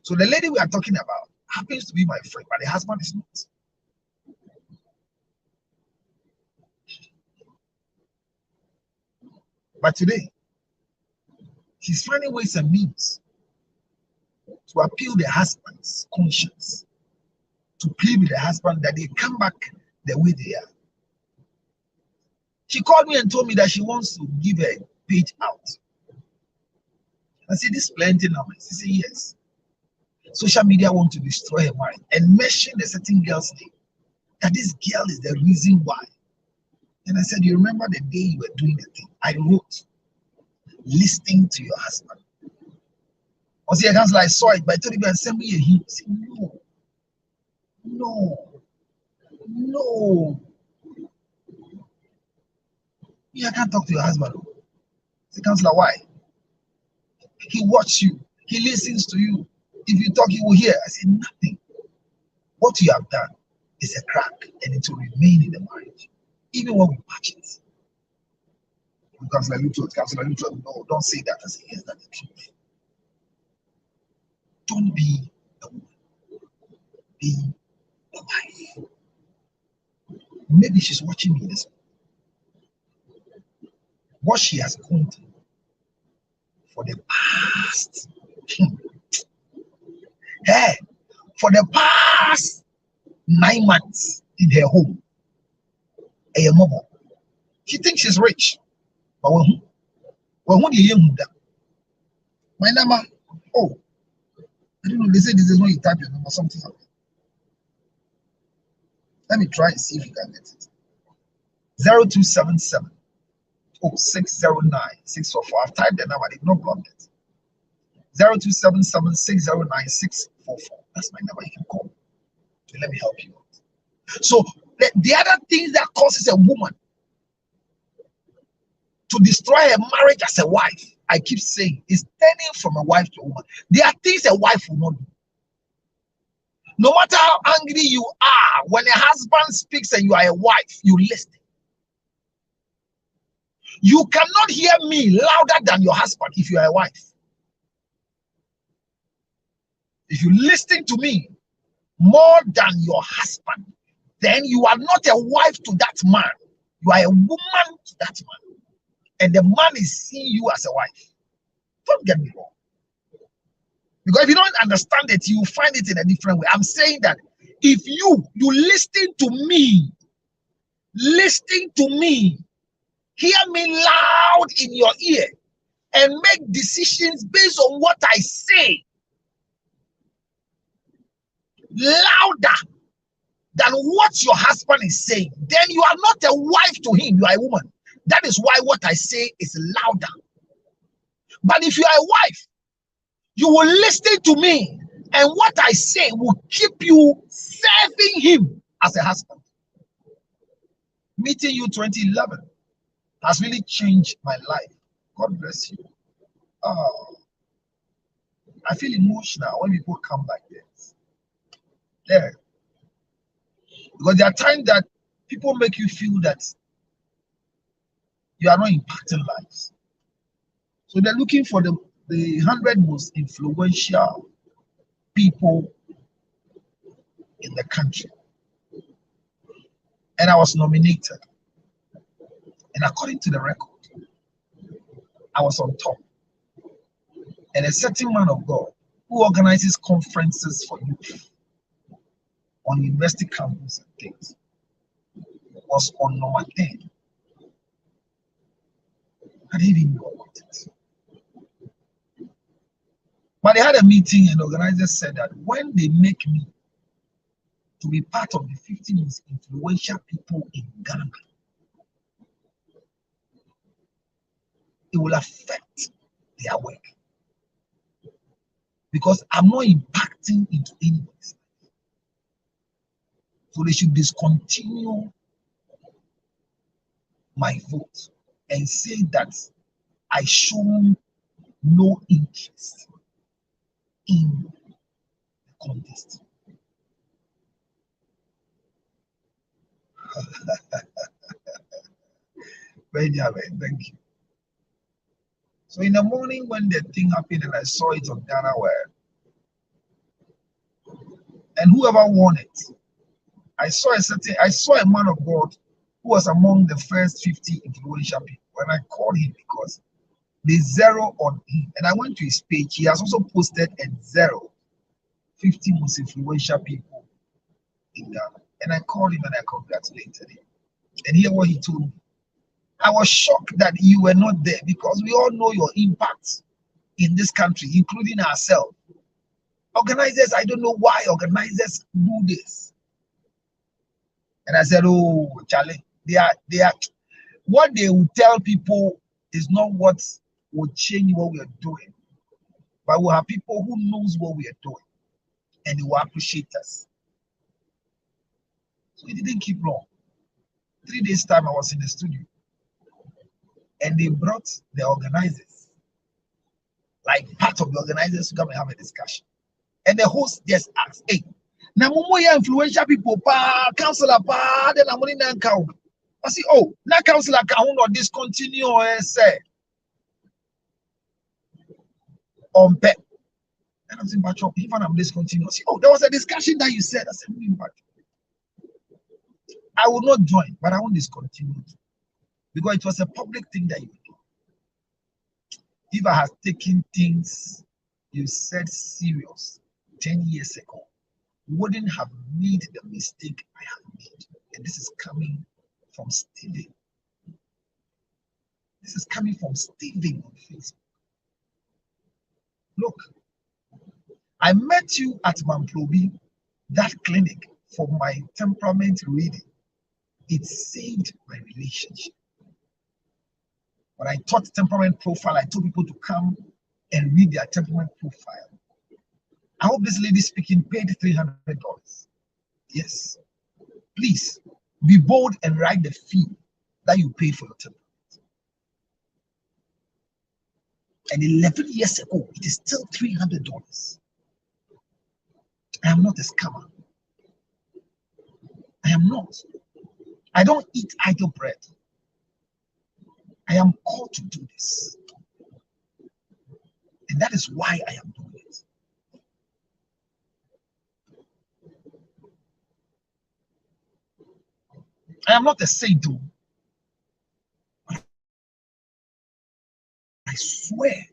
So the lady we are talking about happens to be my friend, but the husband is not. But today, she's finding ways and means to appeal the husband's conscience, to plead with the husband that they come back the way they are. She called me and told me that she wants to give a page out. I said, this plenty numbers. She said, yes. Social media want to destroy her mind and mention a certain girl's name, that this girl is the reason why. And I said, you remember the day you were doing the thing? I wrote, listening to your husband. I was here, I saw it, but I told him, send me a hint. I said, no. I can't talk to your husband. I said, Counselor, why? He watches you, he listens to you. If you talk, he will hear. I said, nothing. What you have done is a crack, and it will remain in the marriage, even when we patch it. Counselor Lutrod, no, don't say that. I said, yes, that's the truth. Don't be a woman, be a wife. Maybe she's watching me this. What she has gone through for the past, for the past 9 months in her home, she thinks she's rich. But when you hear that, my number, oh, I don't know, they say this is when you type your number, something happened. Let me try and see if you can get it. 0277 609 644. I've typed the number, they've not blocked it. 0277 609 644. That's my number, you can call. So let me help you out. So the other thing that causes a woman to destroy her marriage as a wife, I keep saying, is turning from a wife to a woman. There are things a wife will not do. No matter how angry you are, when a husband speaks and you are a wife, you listen. You cannot hear me louder than your husband if you are a wife. If you listen to me more than your husband, then you are not a wife to that man. You are a woman to that man. And the man is seeing you as a wife. Don't get me wrong. Because if you don't understand it, you find it in a different way. I'm saying that if you listen to me, hear me loud in your ear, and make decisions based on what I say, louder than what your husband is saying, then you are not a wife to him, you are a woman. That is why what I say is louder. But if you are a wife, you will listen to me, and what I say will keep you serving him as a husband. Meeting you 2011 has really changed my life. God bless you. I feel emotional when people come like this. Yeah. Because there are times that people make you feel that you are not impacting lives. So they're looking for the 100 most influential people in the country. And I was nominated. And according to the record, I was on top. And a certain man of God who organizes conferences for youth on university campus and things was on number 10. I didn't even know about it. But they had a meeting and the organizers said that when they make me to be part of the 50 most influential people in Ghana, it will affect their work. Because I'm not impacting into anybody's life. So they should discontinue my vote and say that I show no interest in the contest. Benjamin, thank you. So in the morning when the thing happened and I saw it on Ghana Wire, and whoever won it, I saw a man of God who was among the first 50 influential people. And I called him because they zero on him. And I went to his page. He has also posted a 50 most influential people in Ghana. And I called him and I congratulated him. And hear what he told me. I was shocked that you were not there because we all know your impact in this country, including ourselves. Organizers, I don't know why organizers do this. And I said, oh, Charlie, they are what they will tell people is not what will change what we are doing. But we'll have people who knows what we are doing and they will appreciate us. So it didn't keep long. 3 days time I was in the studio and they brought the organizers, like part of the organizers, to come and have a discussion. And the host just asked, hey, now influential people, councillor, then I'm only count. I say, oh, now councillor can not discontinue and say on pet. And I'm saying, but even I'm discontinuing. Oh, there was a discussion that you said. I said, I will not join, but I won't discontinue because it was a public thing that you do. If I had taken things you said serious 10 years ago, wouldn't have made the mistake I have made. And this is coming from Stephen. This is coming from Stephen on Facebook. Look, I met you at Mamplobi, that clinic, for my temperament reading. It saved my relationship. When I taught temperament profile, I told people to come and read their temperament profile. I hope this lady speaking paid $300. Yes. Please be bold and write the fee that you paid for your temperament. And 11 years ago, it is still $300. I am not a scammer. I am not. I don't eat idle bread. I am called to do this. And that is why I am doing it. I am not a Satan. I swear,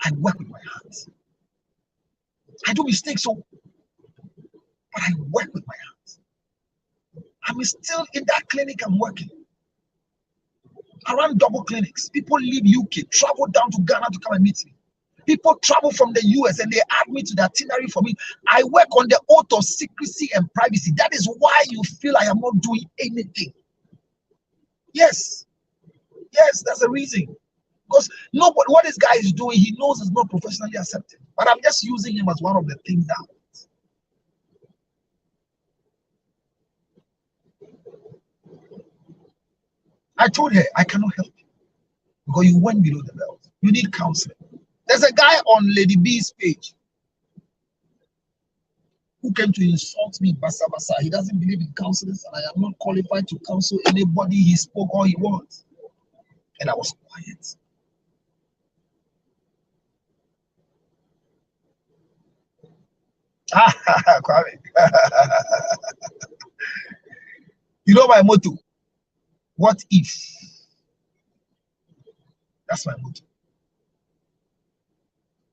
I work with my hands. I do mistakes, but I work with my hands. I'm still in that clinic I'm working. I run double clinics. People leave UK, travel down to Ghana to come and meet me. People travel from the US and they add me to the itinerary for me. I work on the oath of secrecy and privacy. That is why you feel I am not doing anything. Yes. Yes, that's the reason. Because nobody, what this guy is doing, he knows is not professionally accepted. But I'm just using him as one of the things that happens. I told her, I cannot help you because you went below the belt. You need counseling. There's a guy on Lady B's page who came to insult me, basa basa. He doesn't believe in counselors, and I am not qualified to counsel anybody. He spoke all he wants. And I was quiet. You know my motto? What if? That's my motto.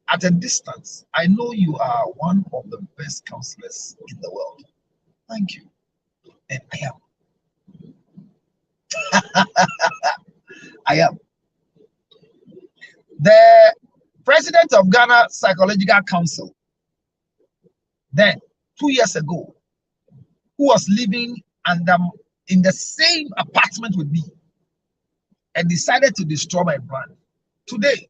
At a distance, I know you are one of the best counselors in the world. Thank you. And I am. I am. The president of Ghana Psychological Council, then 2 years ago, who was living under in the same apartment with me and decided to destroy my brand. Today,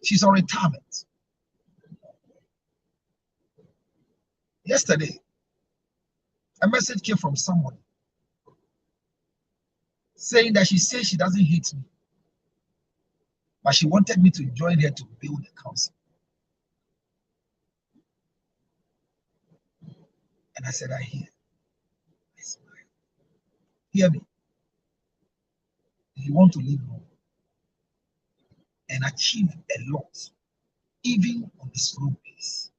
she's on retirement. Yesterday, a message came from someone saying that she says she doesn't hate me, but she wanted me to join her to build the council. And I said, I hear. I smile. Hear me. If you want to live long and achieve a lot, even on the slow pace,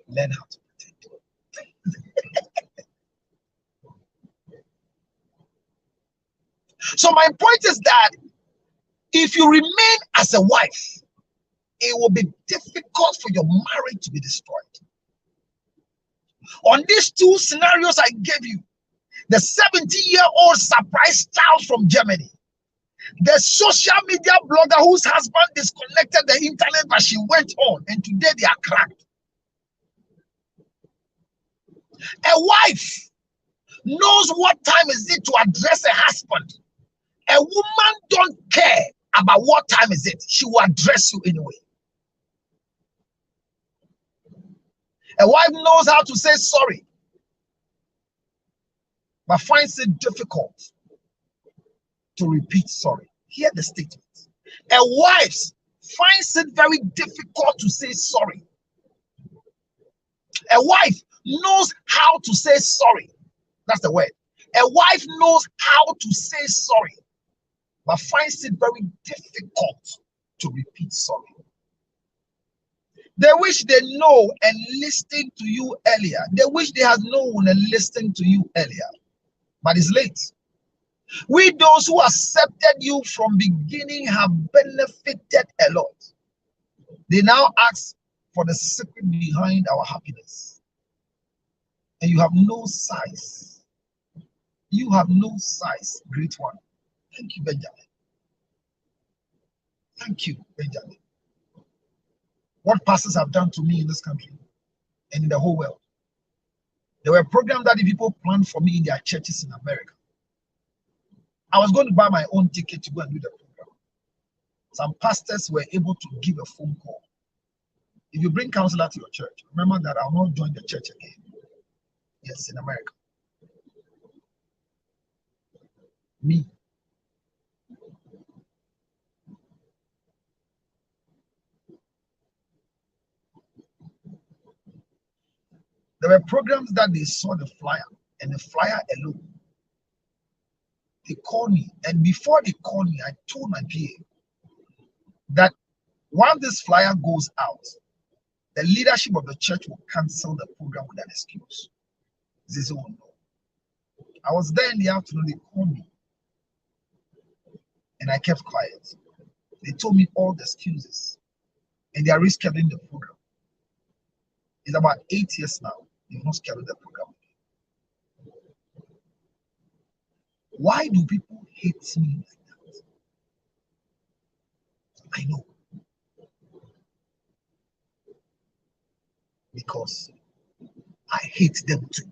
learn how to pretend. So my point is that if you remain as a wife, it will be difficult for your marriage to be destroyed. On these two scenarios I gave you, the 70-year-old surprise child from Germany, the social media blogger whose husband disconnected the internet but she went on and today they are cracked. A wife knows what time is it to address a husband. A woman don't care about what time is it. She will address you anyway. A wife knows how to say sorry, but finds it difficult to repeat sorry. Hear the statement. A wife finds it very difficult to say sorry. A wife knows how to say sorry. That's the word. A wife knows how to say sorry, but finds it very difficult to repeat sorry. They wish they know and listened to you earlier. They wish they had known and listened to you earlier, but it's late. We, those who accepted you from beginning, have benefited a lot. They now ask for the secret behind our happiness. And you have no size. You have no size, great one. Thank you, Benjamin. Thank you, Benjamin. What pastors have done to me in this country and in the whole world. There were programs that the people planned for me in their churches in America. I was going to buy my own ticket to go and do the program. Some pastors were able to give a phone call. If you bring counselor to your church, remember that I'll not join the church again. Yes, in America. Me. There were programs that they saw the flyer, and the flyer alone. They called me, and before they called me, I told my PA that once this flyer goes out, the leadership of the church will cancel the program with an excuse. They said, oh no. I was there in the afternoon, they called me, and I kept quiet. They told me all the excuses, and they are rescheduling the program. It's about 8 years now. They've not scheduled the program. Why do people hate me like that? I know. Because I hate them too.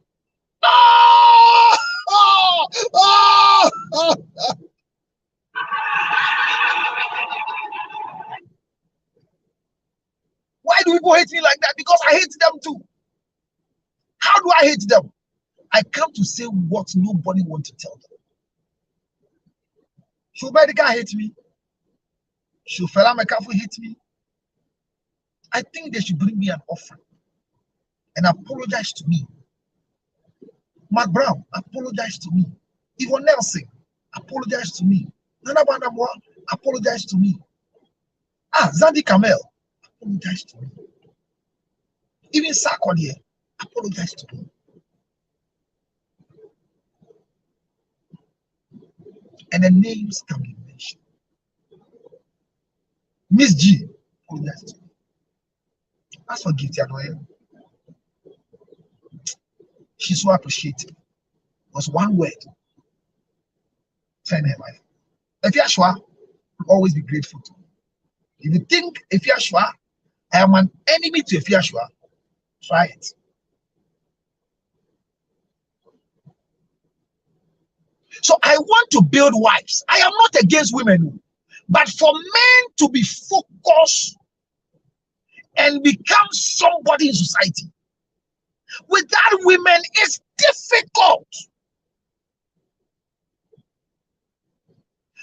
Ah! Ah! Ah! Ah! Why do people hate me like that? Because I hate them too. How do I hate them? I come to say what nobody wants to tell them. Should Medica hate me? Should Fela McCarthy hate me? I think they should bring me an offering and apologize to me. Mark Brown, apologize to me. Yvonne Nelson, apologize to me. Nana Banamwa, apologize to me. Zandi Kamel, apologize to me. Even Sarkodie, apologize to me. And the names can be mentioned. Miss G, apologize to me. As for Gifty Anoye, She's so appreciative. It was one word. Telling her wife, if you're sure, always be grateful to. If you think if you're sure, I am an enemy to if you're sure, try it. So I want to build wives. I am not against women, but for men to be focused and become somebody in society without women is difficult.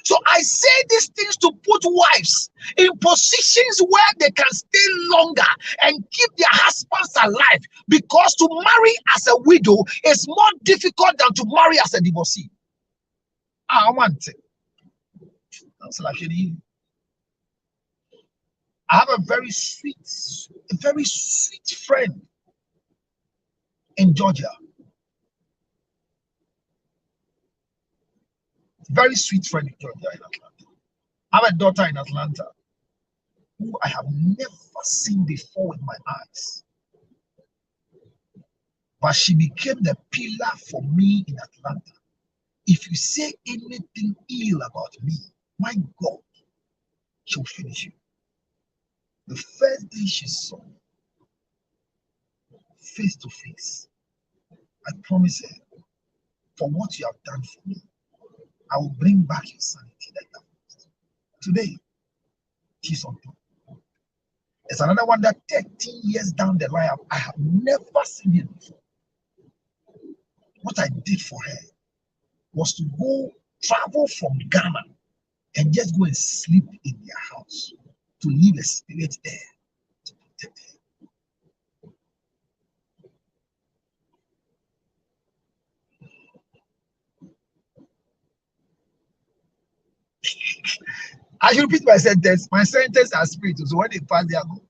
So I say these things to put wives in positions where they can stay longer and keep their husbands alive, because to marry as a widow is more difficult than to marry as a divorcee. I want it. I have a very sweet friend in Georgia. Very sweet friend in Georgia, in Atlanta. I have a daughter in Atlanta who I have never seen before with my eyes. But she became the pillar for me in Atlanta. If you say anything ill about me, my God, she'll finish you. The first day she saw me, face to face, I promise her, for what you have done for me, I will bring back your sanity that you have lost. Today, she's on top. There's another one that 13 years down the line, I have never seen her before. What I did for her was to travel from Ghana and just go and sleep in their house, to leave a spirit there to protect her. I should repeat my sentence. My sentence are spiritual, so when they pass, they are good.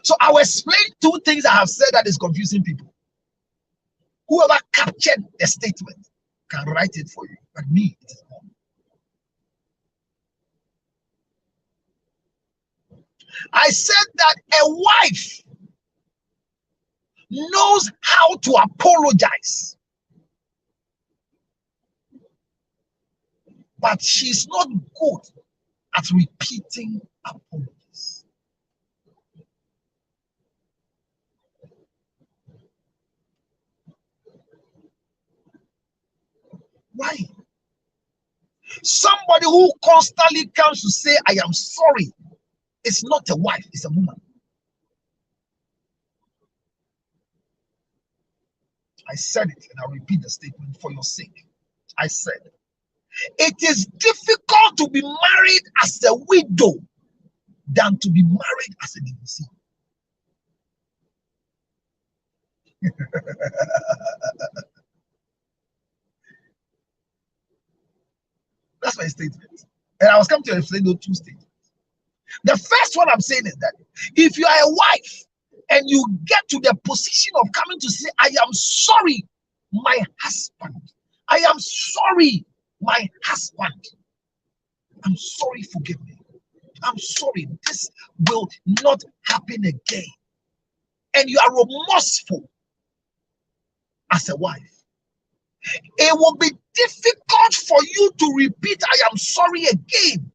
So I will explain two things I have said that is confusing people. Whoever captured the statement can write it for you, but me, it is not. I said that a wife knows how to apologize, but she's not good at repeating apologies. Why? Somebody who constantly comes to say, I am sorry, it's not a wife, it's a woman. I said it, and I'll repeat the statement for your sake. I said, it is difficult to be married as a widow than to be married as a divorcee. That's my statement. And I was coming to explain those two statements. The first one I'm saying is that if you are a wife and you get to the position of coming to say, I am sorry, my husband. I am sorry, my husband. I'm sorry, forgive me. I'm sorry, this will not happen again. And you are remorseful as a wife. It will be difficult for you to repeat, I am sorry again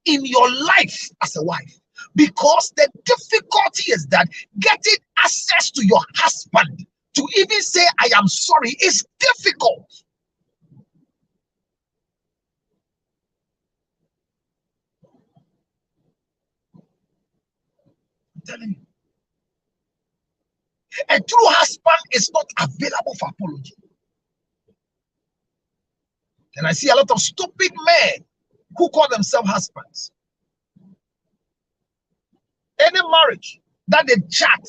in your life as a wife, because the difficulty is that getting access to your husband to even say I am sorry is difficult. I'm telling you, a true husband is not available for apology. And I see a lot of stupid men who call themselves husbands. Any marriage that they chat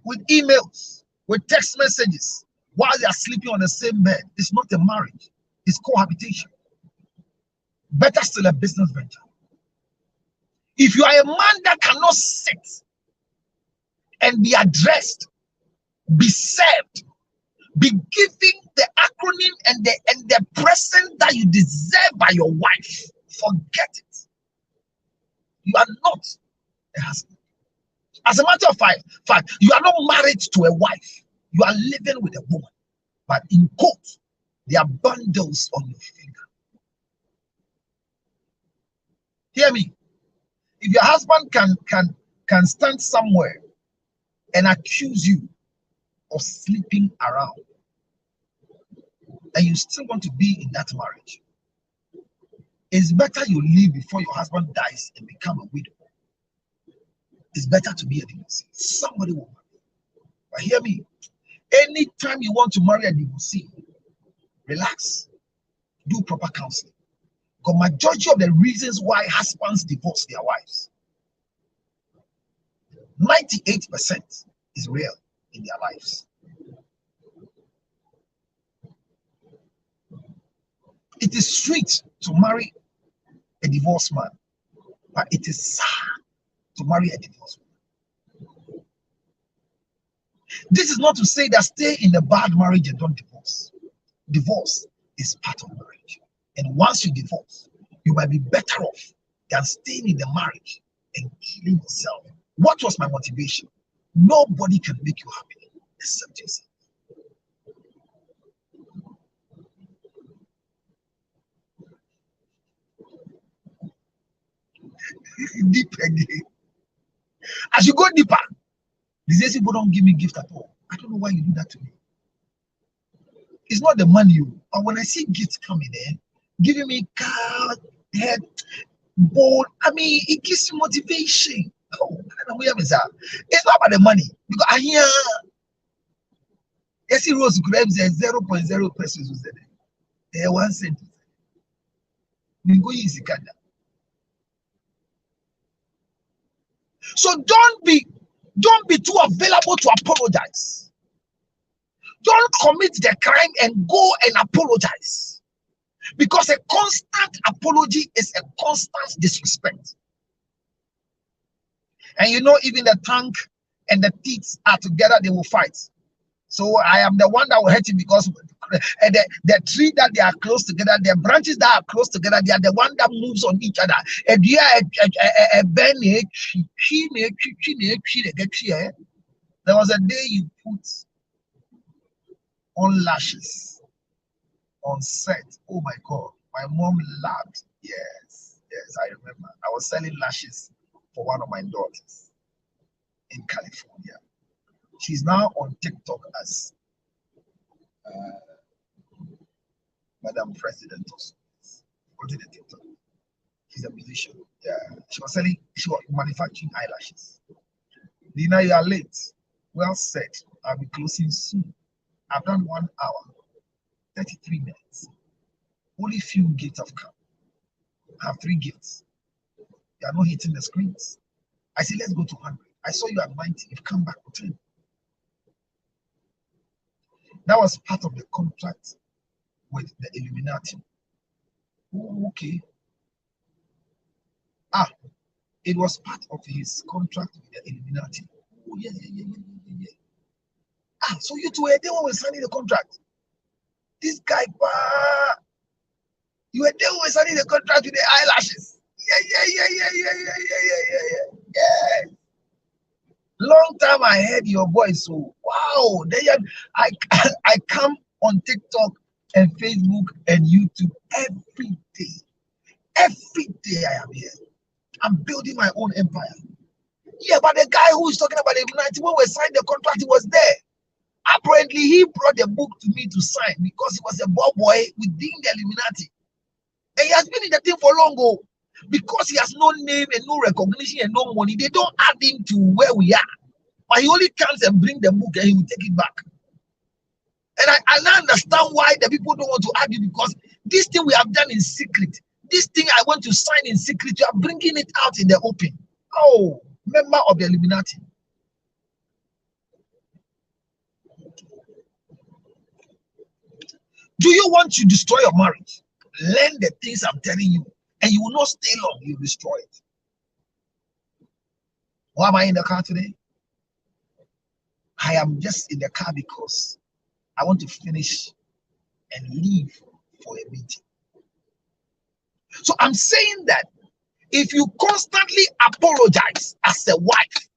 with emails, with text messages, while they are sleeping on the same bed, is not a marriage, it's cohabitation. Better still, a business venture. If you are a man that cannot sit and be addressed, be served, be given the acronym and the present that you deserve by your wife, forget it. You are not a husband. As a matter of fact, you are not married to a wife. You are living with a woman. But in quote, there are bundles on your finger. Hear me. If your husband can stand somewhere and accuse you of sleeping around, and you still want to be in that marriage, it's better you leave before your husband dies and become a widow. It's better to be a divorcee. Somebody will marry. But hear me. Anytime you want to marry a divorcee, relax. Do proper counseling. Because majority of the reasons why husbands divorce their wives, 98% is real in their lives. It is sweet to marry a divorced man, but it is sad to marry a divorced man. This is not to say that stay in a bad marriage and don't divorce. Divorce is part of marriage. And once you divorce, you might be better off than staying in the marriage and killing yourself. What was my motivation? Nobody can make you happy except yourself. Deep again. As you go deeper, these people don't give me gift at all. I don't know why you do that to me. It's not the money, but when I see gifts coming in, giving me car, head, bowl, I mean, it gives you motivation. Oh, it's not about the money because I hear you see Rose could have said 0.0 pesos. 1 cent. We go easy, Kanda. So don't be too available to apologize. Don't commit the crime and go and apologize. Because a constant apology is a constant disrespect. And you know, even the tongue and the teeth are together, they will fight. So I am the one that will hurt you because the tree that they are close together, the branches that are close together, they are the one that moves on each other. And there was a day you put on lashes on set. Oh my God, my mom laughed. Yes, I remember. I was selling lashes for one of my daughters in California. She's now on TikTok as Madam President also. Go to the TikTok. She's a musician. Yeah, she was manufacturing eyelashes. Dina, you are late. Well said. I'll be closing soon. I've done 1 hour, 33 minutes. Only few gifts have come. I have 3 gifts. You are not hitting the screens. I say, let's go to 100. I saw you at 90. You've come back to 10. That was part of the contract with the Illuminati. Oh, okay. It was part of his contract with the Illuminati. Oh, yeah. So you two were there when we signing the contract. This guy, you were there when we signing the contract with the eyelashes. Yeah. Long time I heard your voice. So wow, I come on TikTok and Facebook and YouTube every day. Every day I am here. I'm building my own empire. Yeah, but the guy who is talking about the Illuminati, when we signed the contract, he was there. Apparently, he brought the book to me to sign because he was a boy within the Illuminati. And he has been in the thing for long ago. Because he has no name and no recognition and no money, they don't add him to where we are. But he only comes and bring the book and he will take it back. And I now understand why the people don't want to argue, because this thing we have done in secret, this thing I want to sign in secret, you are bringing it out in the open. Oh, member of the Illuminati. Do you want to destroy your marriage? Learn the things I'm telling you, and you will not stay long. You destroy it. Why am I in the car today? I am just in the car because I want to finish and leave for a meeting. So I'm saying that if you constantly apologize as a wife,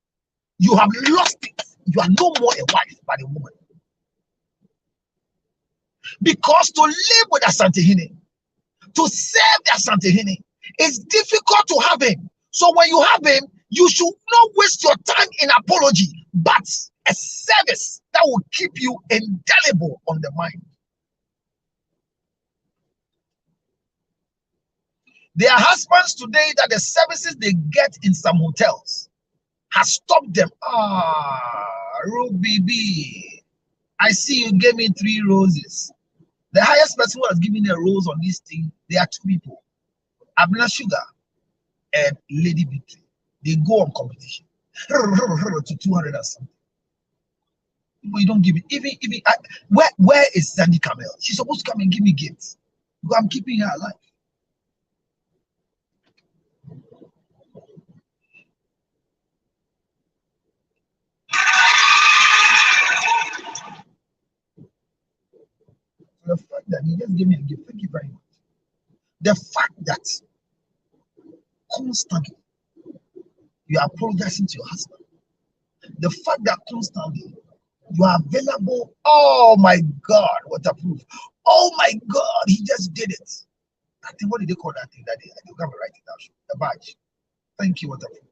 You have lost it. You are no more a wife but a woman. Because to live with Asantehene, to serve the Asantehene, it's difficult to have him. So when you have him, you should not waste your time in apology, but a service that will keep you indelible on the mind. There are husbands today that the services they get in some hotels has stopped them. Ruby B, I see you gave me 3 roses. The highest person who has given a rose on this thing, there are 2 people, Abner Sugar and Lady Victory. They go on competition to 200 or something. But you don't give it. Even where is Sandy Camel? She's supposed to come and give me gifts because I'm keeping her alive. The fact that you just gave me a gift, thank you very much. The fact that constantly you are apologizing to your husband, the fact that constantly you are available. Oh my God, waterproof. Oh my God, he just did it. That thing, what did they call that thing that day? I don't have to write it down. The badge. Thank you, waterproof.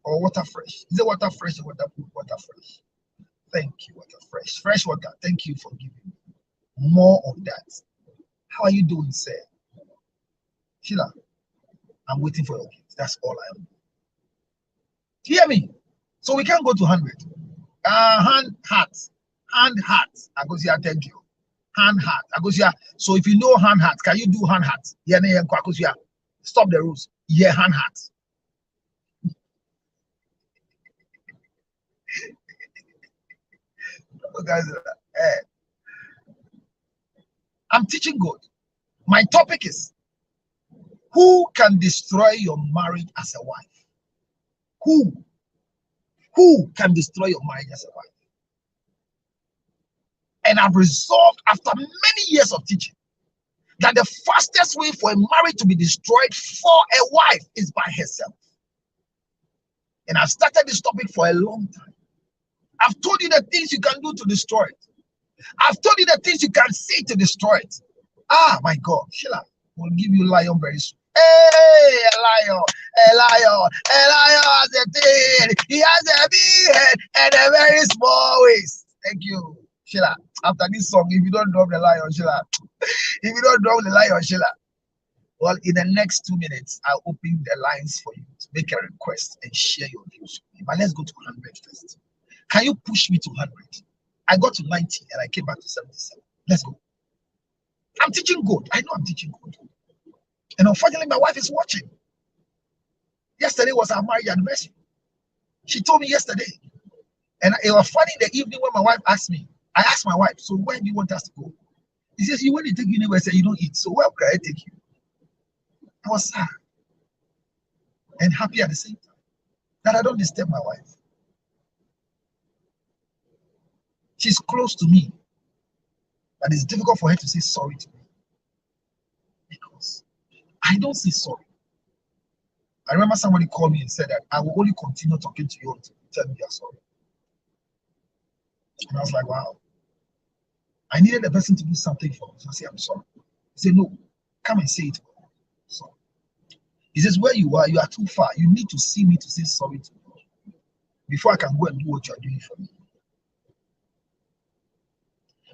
Or water fresh. Is it water fresh or waterproof? Water fresh. Thank you, water fresh. Fresh water. Thank you for giving me more of that. How are you doing, sir? Sheila, I'm waiting for your gift. That's all I am. Hear me? So we can't go to 100. Hand heart. Hand heart. Agosia, thank you. Hand heart. Agosia. So if you know hand heart, can you do hand heart? Yeah, Agosia. Stop the rules. Yeah, hand heart. Guys, I'm teaching God. My topic is who can destroy your marriage as a wife? Who can destroy your marriage as a wife? And I've resolved after many years of teaching that the fastest way for a marriage to be destroyed for a wife is by herself. And I've started this topic for a long time. I've told you the things you can do to destroy it. I've told you the things you can say to destroy it. Ah, my God, Sheila, we'll give you lion very soon. Hey, a lion has a tail. He has a big head and a very small waist. Thank you, Sheila. After this song, if you don't drop the lion, Sheila, well, in the next 2 minutes, I'll open the lines for you to make a request and share your views. But let's go to 100 first. Can you push me to 100? I got to 90 and I came back to 77. Let's go. I'm teaching good. I know I'm teaching good. And unfortunately, my wife is watching. Yesterday was our marriage anniversary. She told me yesterday. And it was funny in the evening when my wife asked me. I asked my wife, so where do you want us to go? He says, you want to take you anywhere, say you don't eat. So where can I take you? I was sad and happy at the same time that I don't disturb my wife. She's close to me, but it's difficult for her to say sorry to me because I don't say sorry. I remember somebody called me and said that I will only continue talking to you until you tell me you're sorry. And I was like, wow. I needed the person to do something for me. So I said, I'm sorry. He said, no, come and say it for me. So he says, where you are too far. You need to see me to say sorry to you before I can go and do what you are doing for me.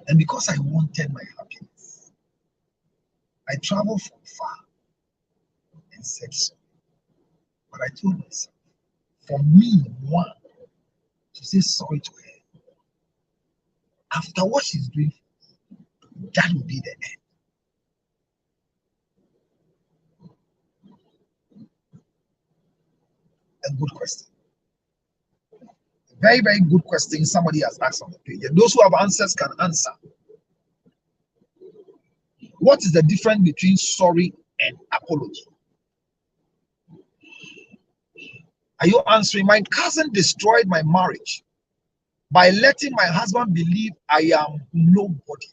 And because I wanted my happiness, I traveled from far and said so. But I told myself, for me, one, to say sorry to her, after what she's doing, that will be the end. A good question. A very, very good question somebody has asked on the page. And those who have answers can answer. What is the difference between sorry and apology? Are you answering? My cousin destroyed my marriage by letting my husband believe I am nobody.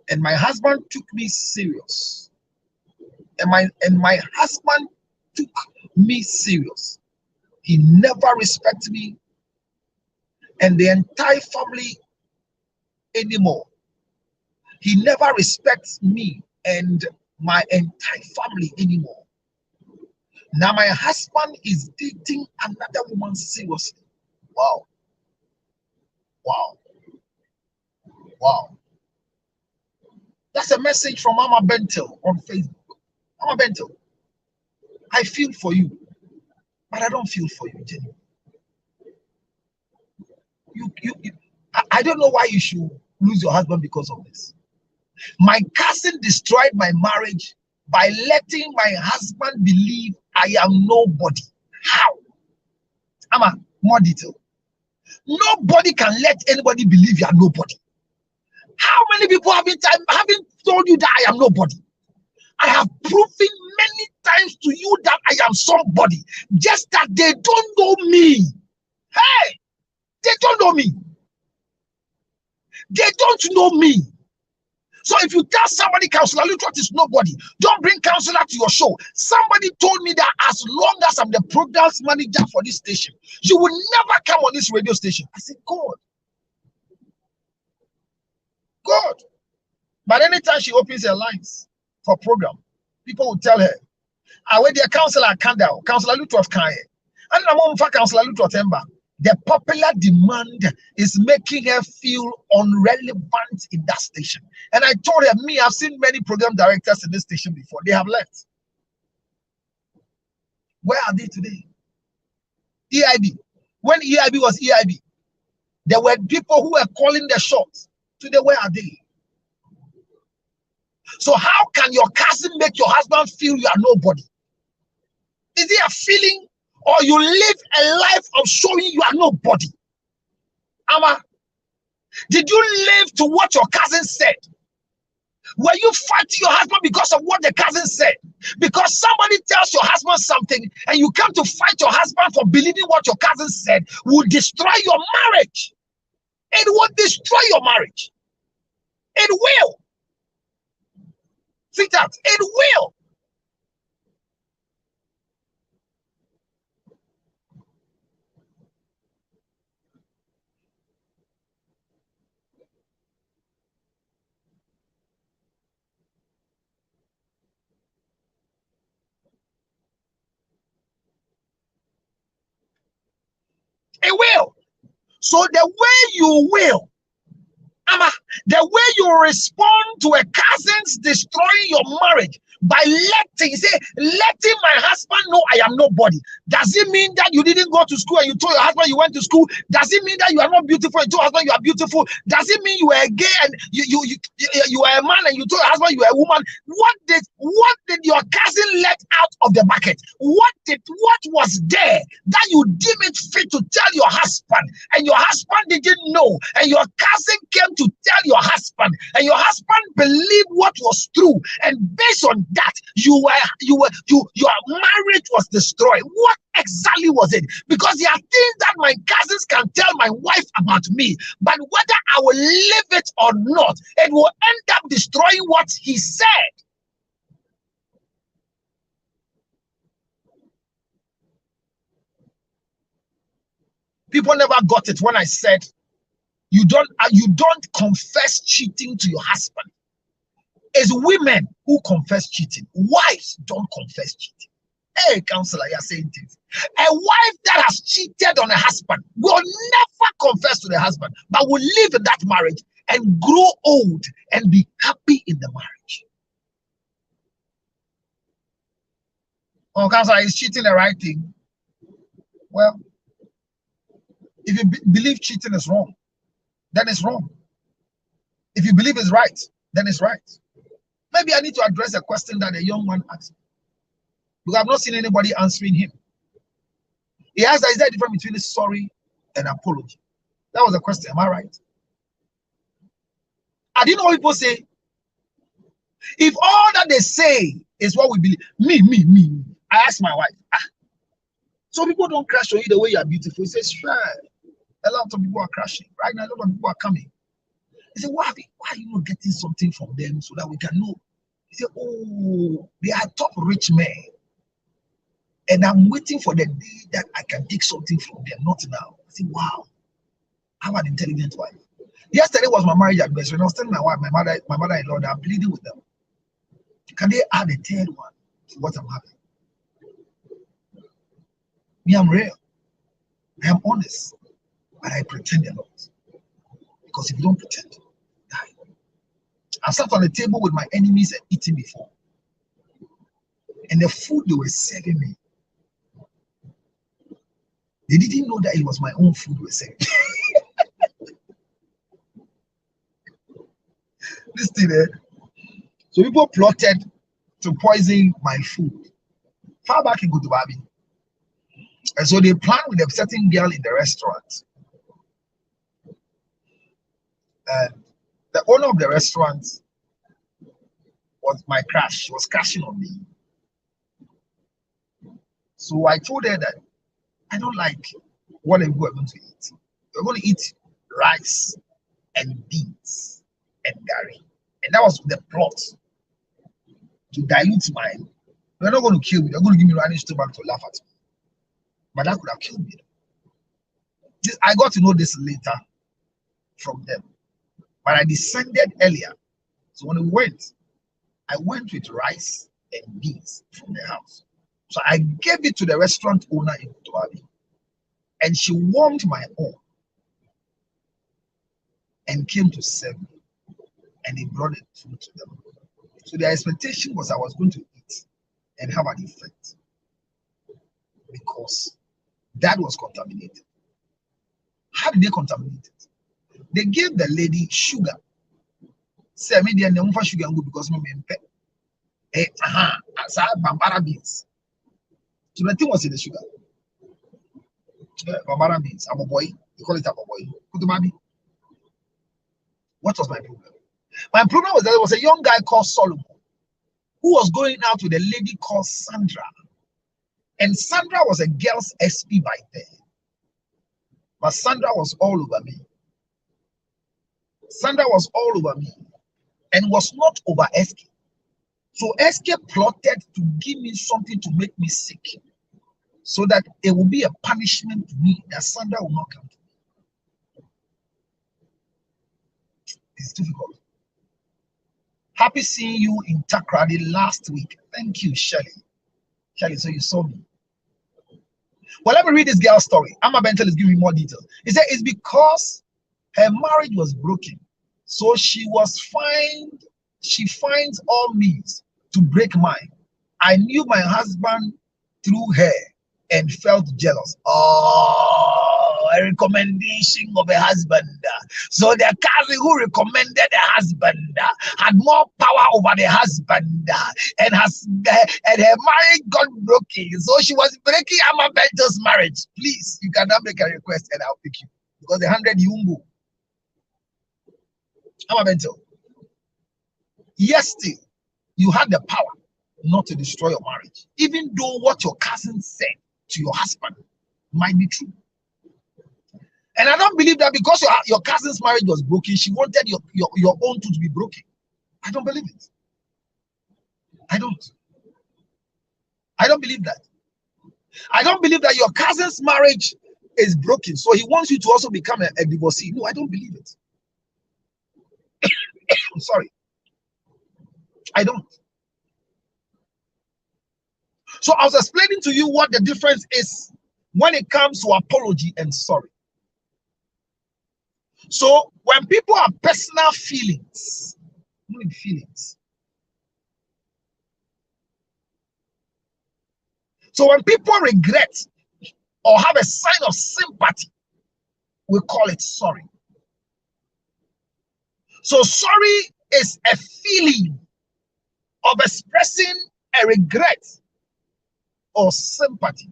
And my husband took me serious. And my husband took me serious. He never respected me. and the entire family anymore. He never respects me and my entire family anymore. Now my husband is dating another woman seriously. Wow, wow, wow. That's a message from Mama Bentel on Facebook. Mama Bentel, I feel for you, but I don't feel for you, Jenny. I don't know why you should lose your husband because of this. My cousin destroyed my marriage by letting my husband believe I am nobody. How? Ama, more detail. Nobody can let anybody believe you are nobody. How many people haven't told you that I am nobody? I have proven many times to you that I am somebody, just that they don't know me. Hey, they don't know me. They don't know me. So if you tell somebody Counselor Luttrot is nobody, don't bring Counselor to your show. Somebody told me that as long as I'm the programs manager for this station, you will never come on this radio station. I said, God. God. But anytime she opens her lines for program, people will tell her, I wait their Counselor Kandao, Counselor Luttrot Kanye. And I'm on for Counselor Luttrot Emba. The popular demand is making her feel irrelevant in that station. And I told her, me, I've seen many program directors in this station before. They have left. Where are they today? EIB. When EIB was EIB, there were people who were calling the shots. Today, where are they? So how can your cousin make your husband feel you are nobody? Is it a feeling? Or you live a life of showing you are nobody? Ama, did you live to what your cousin said? Were you fighting your husband because of what the cousin said? Because somebody tells your husband something and you come to fight your husband for believing what your cousin said will destroy your marriage. It will destroy your marriage. It will. Sweetheart, it will. It will. So the way you will, Ama, the way you respond to a cousin's destroying your marriage by letting my husband know I am nobody. Does it mean that you didn't go to school and you told your husband you went to school? Does it mean that you are not beautiful and you told your husband you are beautiful? Does it mean you were gay and you were a man and you told your husband you were a woman? What did your cousin let out of the bucket? What was there that you deem it fit to tell your husband and your husband didn't know and your cousin came to tell your husband and your husband believed what was true, and based on that your marriage was destroyed? What exactly was it? Because there are things that my cousins can tell my wife about me, but whether I will live it or not, it will end up destroying what he said. People never got it when I said you don't confess cheating to your husband. It's women who confess cheating. Wives don't confess cheating. Hey, counselor, you're saying things. A wife that has cheated on a husband will never confess to the husband, but will live in that marriage and grow old and be happy in the marriage. Oh, counselor, is cheating the right thing? Well, if you believe cheating is wrong, then it's wrong. If you believe it's right, then it's right. Maybe I need to address a question that a young man asked me, because I've not seen anybody answering him. He asked, is there a difference between sorry and apology? That was a question. Am I right? I didn't know people say, if all that they say is what we believe, me. I asked my wife, so people don't crash on you the way you are beautiful. He says, sure. A lot of people are crashing right now. A lot of people are coming. He said, why are you not getting something from them so that we can know? He said, oh, they are top rich men. And I'm waiting for the day that I can take something from them, not now. I said, wow. I'm an intelligent wife. Yesterday was my marriage anniversary. When I was telling my wife, my mother-in-law, that I'm pleading with them. Can they add a third one to what I'm having? Me, I'm real. I am honest, but I pretend a lot. Because if you don't pretend, you die. I sat on the table with my enemies and eating before. And the food they were serving me, they didn't know that it was my own food they were serving. This thing there. So people plotted to poison my food far back in Kutubabi. And so they planned with a certain girl in the restaurant. And the owner of the restaurant was my crush. She was crashing on me. So I told her that I don't like what we're going to eat. We're going to eat rice and beans and curry. And that was the plot to dilute mine. They're not going to kill me. They're going to give me running stomach to laugh at me. But that could have killed me. I got to know this later from them. But I descended earlier. So when we went, I went with rice and beans from the house. So I gave it to the restaurant owner in Tuabi. And she warmed my own and came to serve me. And he brought it food to them. So their expectation was I was going to eat and have an effect. Because that was contaminated. How did they contaminate it? They gave the lady sugar. Say, me the never sugar and good because me pet. Bambara beans. So the thing was in the sugar. Bambara beans, aboboy. They call it aboboy. Kutubabi. What was my problem? My problem was that there was a young guy called Solomon who was going out with a lady called Sandra. And Sandra was a girl's SP by then. But Sandra was all over me. Sandra was all over me and was not over SK. So SK plotted to give me something to make me sick so that it will be a punishment to me that Sandra will not come to me. It's difficult. Happy seeing you in Takrady last week. Thank you, Shelly. Shelly, so you saw me. Well, let me read this girl's story. Amma Bentel is giving me more details. He said it's because her marriage was broken. So she finds all means to break mine. I knew my husband through her and felt jealous. Oh, a recommendation of a husband. So the cousin who recommended the husband had more power over the husband and her marriage got broken. So she was breaking Amma Bentel's marriage. Please, you cannot make a request and I'll pick you because the 100 Yumbu. Amma Bentel. Yes, still, you had the power not to destroy your marriage, even though what your cousin said to your husband might be true. And I don't believe that because your cousin's marriage was broken, she wanted your own too to be broken. I don't believe it. I don't believe that. I don't believe that your cousin's marriage is broken, so he wants you to also become a divorcee. No, I don't believe it. I'm sorry. I don't. So I was explaining to you what the difference is when it comes to apology and sorry. So when people have personal feelings, so when people regret or have a sign of sympathy, we call it sorry. So sorry is a feeling of expressing a regret or sympathy.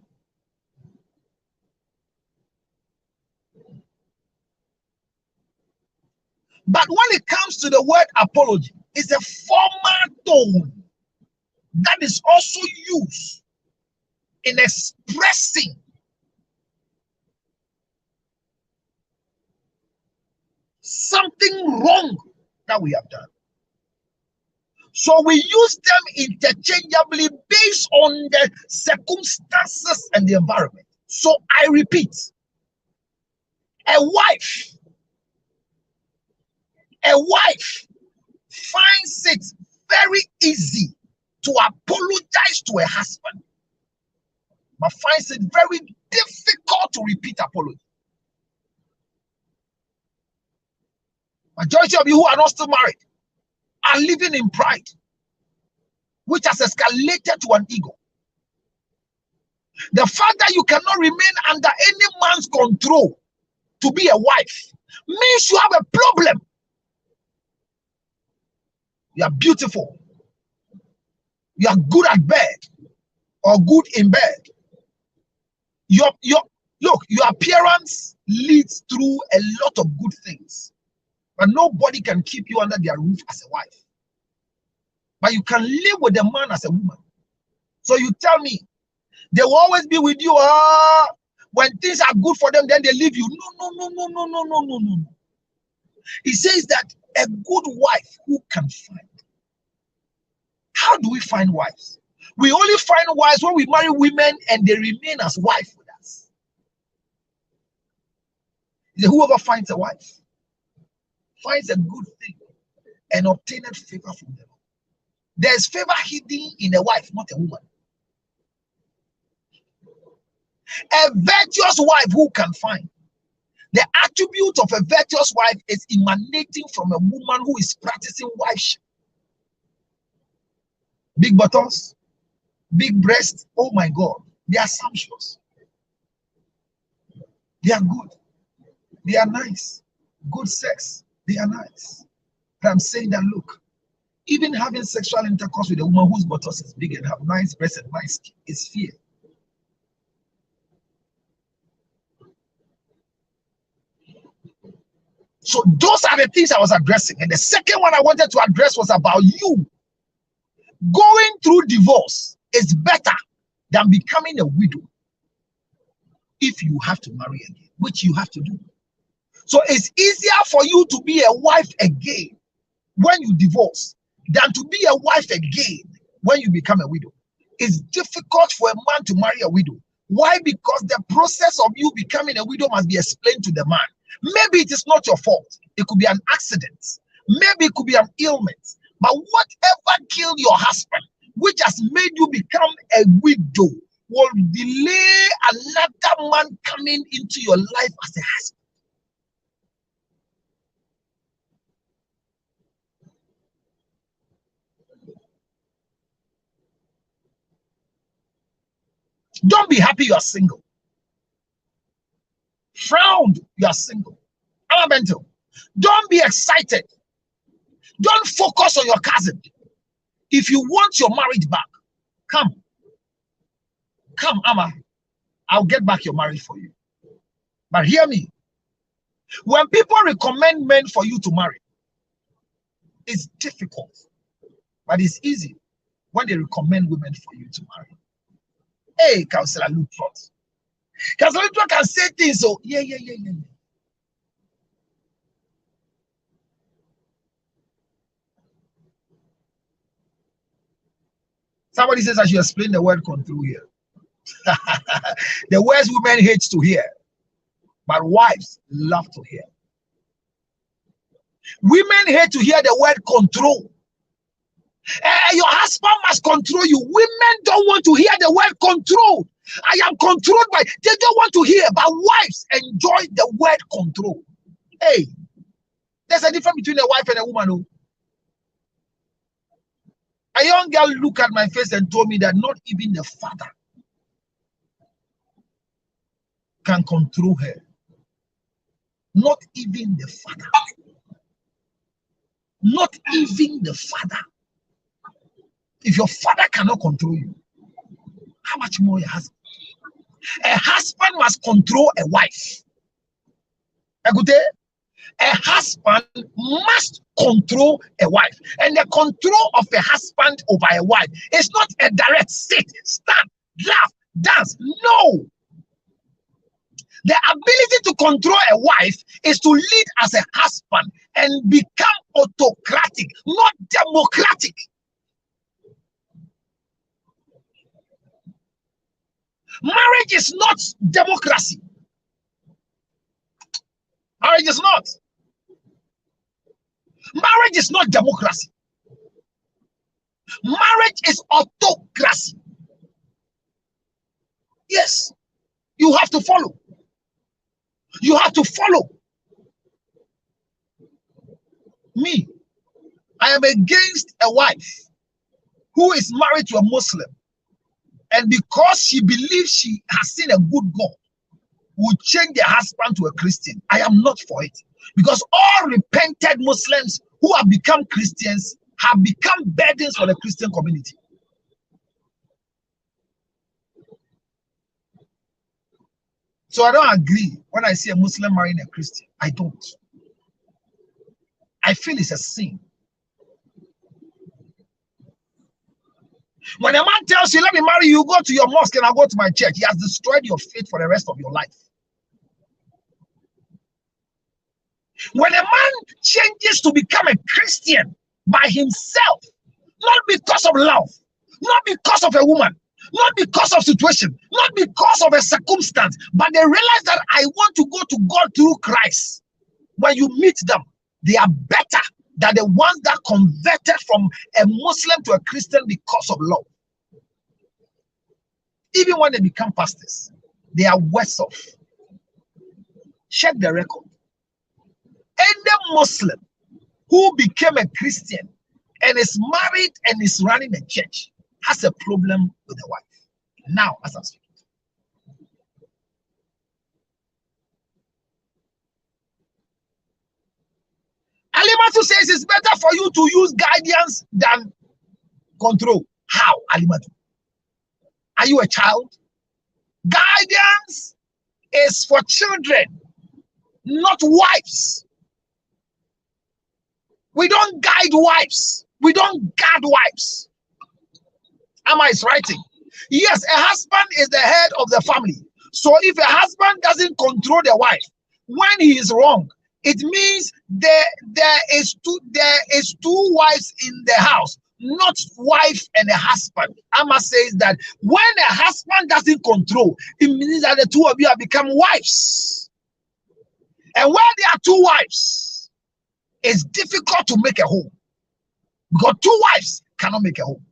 But when it comes to the word apology, it's a formal tone that is also used in expressing something wrong that we have done. So we use them interchangeably based on the circumstances and the environment. So I repeat, A wife finds it very easy to apologize to a husband, but finds it very difficult to repeat apology. Majority of you who are not still married are living in pride, which has escalated to an ego. The fact that you cannot remain under any man's control to be a wife means you have a problem. You are beautiful. You are good at bed or good in bed. Look, your appearance leads through a lot of good things, but nobody can keep you under their roof as a wife. But you can live with a man as a woman. So you tell me, they will always be with you. When things are good for them, then they leave you. No. He says that a good wife who can find. How do we find wives? We only find wives when we marry women and they remain as wife with us. Whoever finds a wife finds a good thing and obtained favor from them. There is favor hidden in a wife, not a woman. A virtuous wife who can find. The attribute of a virtuous wife is emanating from a woman who is practicing wifeship. Big buttons, big breasts, oh my God, they are sumptuous. They are good. They are nice. Good sex, they are nice. But I'm saying that, look, even having sexual intercourse with a woman whose buttocks is big and have nice breasts and nice skin is fear. So those are the things I was addressing. And the second one I wanted to address was about you. Going through divorce is better than becoming a widow if you have to marry again, which you have to do. So it's easier for you to be a wife again when you divorce than to be a wife again when you become a widow. It's difficult for a man to marry a widow. Why? Because the process of you becoming a widow must be explained to the man. Maybe it is not your fault. It could be an accident. Maybe it could be an ailment. But whatever killed your husband, which has made you become a widow, will delay another man coming into your life as a husband. Don't be happy you are single. Frowned you are single. Amabento, don't be excited. Don't focus on your cousin. If you want your marriage back, come, Amma. I'll get back your marriage for you. But hear me. When people recommend men for you to marry, it's difficult, but it's easy when they recommend women for you to marry. Hey, Counselor Lutrot. Counselor Lutrot can say things, so yeah. Somebody says I should explain the word control here. The words women hate to hear, but wives love to hear. Women hate to hear the word control. Your husband must control you. Women don't want to hear the word control. I am controlled by. They don't want to hear, but wives enjoy the word control. Hey, there's a difference between a wife and a woman. Oh. A young girl looked at my face and told me that not even the father can control her. Not even the father. Not even the father. If your father cannot control you, how much more your husband? A husband must control a wife. A husband must control a wife. And the control of a husband over a wife is not a direct sit, stand, laugh, dance. No. The ability to control a wife is to lead as a husband and become autocratic, not democratic. Marriage is not democracy. Marriage is not. Marriage is not democracy. Marriage is autocracy. Yes, you have to follow. You have to follow. Me, I am against a wife who is married to a Muslim, and because she believes she has seen a good God, will change the husband to a Christian. I am not for it, because all repented Muslims who have become Christians have become burdens for the Christian community. So I don't agree when I see a Muslim marrying a Christian. I don't. I feel it's a sin. When a man tells you, let me marry you, go to your mosque and I'll go to my church, he has destroyed your faith for the rest of your life. When a man changes to become a Christian by himself, not because of love, not because of a woman, not because of situation, not because of a circumstance, but they realize that I want to go to God through Christ. When you meet them, they are better than the ones that converted from a Muslim to a Christian because of love. Even when they become pastors, they are worse off. Check the record. Any Muslim who became a Christian and is married and is running a church has a problem with the wife. Now, as I'm speaking. Alimatu says it's better for you to use guidance than control. How, Alimatu? Are you a child? Guidance is for children, not wives. We don't guide wives. We don't guard wives. Amma is writing. Yes, a husband is the head of the family. So if a husband doesn't control the wife, when he is wrong, it means there is two wives in the house, not wife and a husband. Amma says that when a husband doesn't control, it means that the two of you have become wives. And when there are two wives, it's difficult to make a home, because two wives cannot make a home.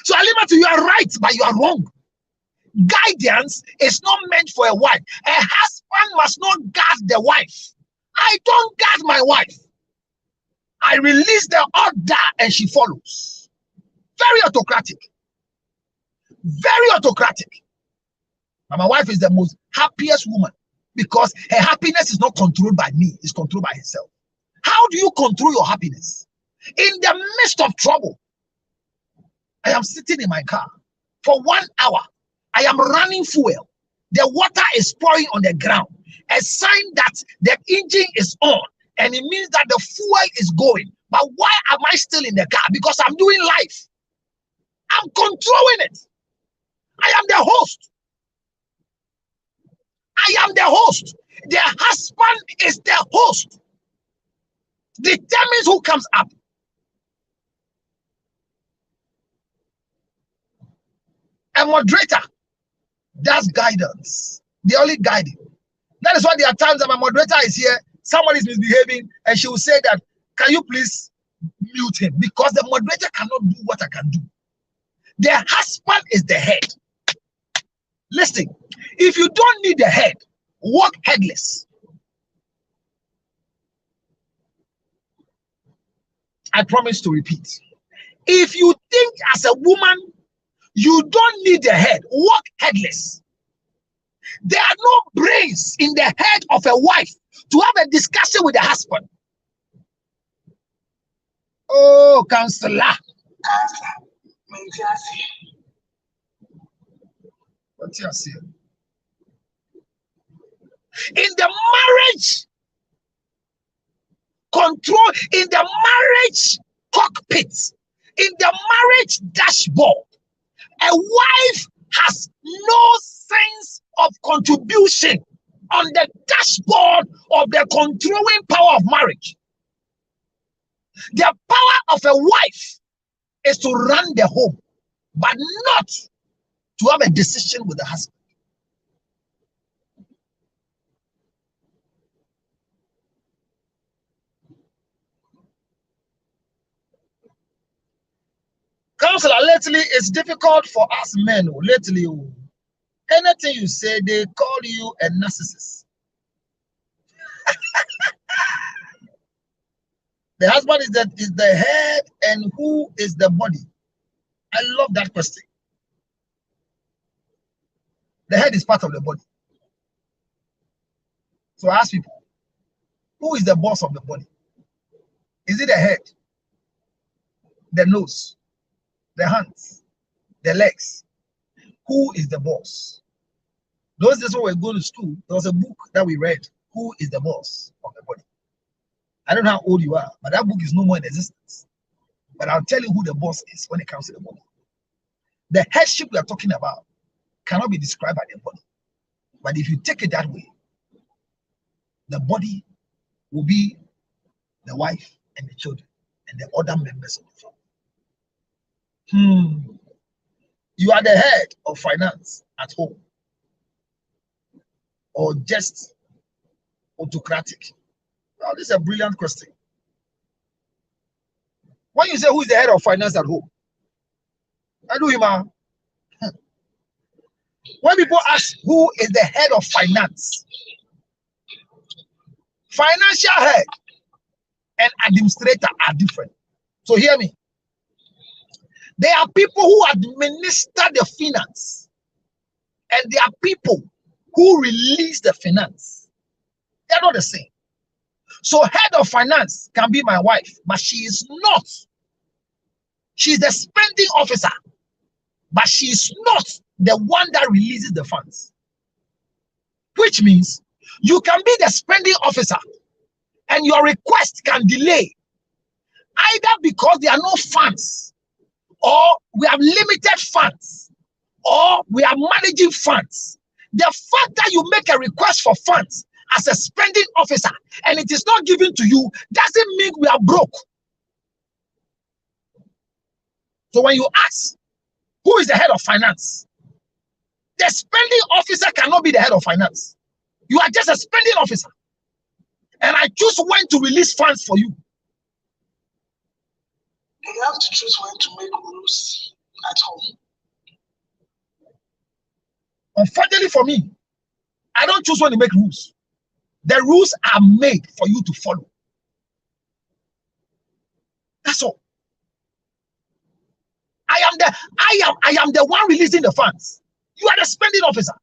So Alimatu, you are right, but you are wrong. Guidance is not meant for a wife. A husband must not guard the wife. I don't guard my wife. I release the order and she follows. Very autocratic. Very autocratic. And my wife is the most happiest woman because her happiness is not controlled by me, it's controlled by herself. How do you control your happiness? In the midst of trouble, I am sitting in my car for 1 hour. I am running fuel. The water is pouring on the ground. A sign that the engine is on, and it means that the fuel is going. But why am I still in the car? Because I'm doing life. I'm controlling it. I am the host. I am the host. The husband is the host. Determines who comes up. A moderator does guidance. They only guide you. That is why there are times that my moderator is here, somebody is misbehaving, and she will say that, can you please mute him? Because the moderator cannot do what I can do. The husband is the head. Listen, if you don't need the head, walk headless. I promise to repeat. If you think as a woman, you don't need the head, walk headless. There are no brains in the head of a wife to have a discussion with the husband. Oh, counselor. What's your saying? In the marriage control, in the marriage cockpit, in the marriage dashboard, a wife has no sense of contribution on the dashboard of the controlling power of marriage. The power of a wife is to run the home, but not to have a decision with the husband. Counselor, lately it's difficult for us men. Lately, anything you say, they call you a narcissist. The husband is the head, and who is the body? I love that question. The head is part of the body. So I ask people, who is the boss of the body? Is it the head, the nose, the hands, the legs? Who is the boss? Those days when we were going to school, there was a book that we read, Who is the Boss of the Body? I don't know how old you are, but that book is no more in existence. But I'll tell you who the boss is when it comes to the body. The headship we are talking about cannot be described by the body. But if you take it that way, the body will be the wife and the children and the other members of the family. You are the head of finance at home, or just autocratic? Now, this is a brilliant question. When you say who is the head of finance at home, I do him. When people ask who is the head of finance, financial head and administrator are different. So hear me. There are people who administer the finance, and there are people who release the finance. They're not the same. So head of finance can be my wife, but she is not. She's the spending officer, but she is not the one that releases the funds. Which means you can be the spending officer and your request can delay, either because there are no funds, or we have limited funds, or we are managing funds. The fact that you make a request for funds as a spending officer and it is not given to you doesn't mean we are broke. So when you ask who is the head of finance, the spending officer cannot be the head of finance. You are just a spending officer, and I choose when to release funds for you. You have to choose when to make rules at home. Unfortunately for me, I don't choose when to make rules. The rules are made for you to follow. That's all. I am the one releasing the funds. You are the spending officer.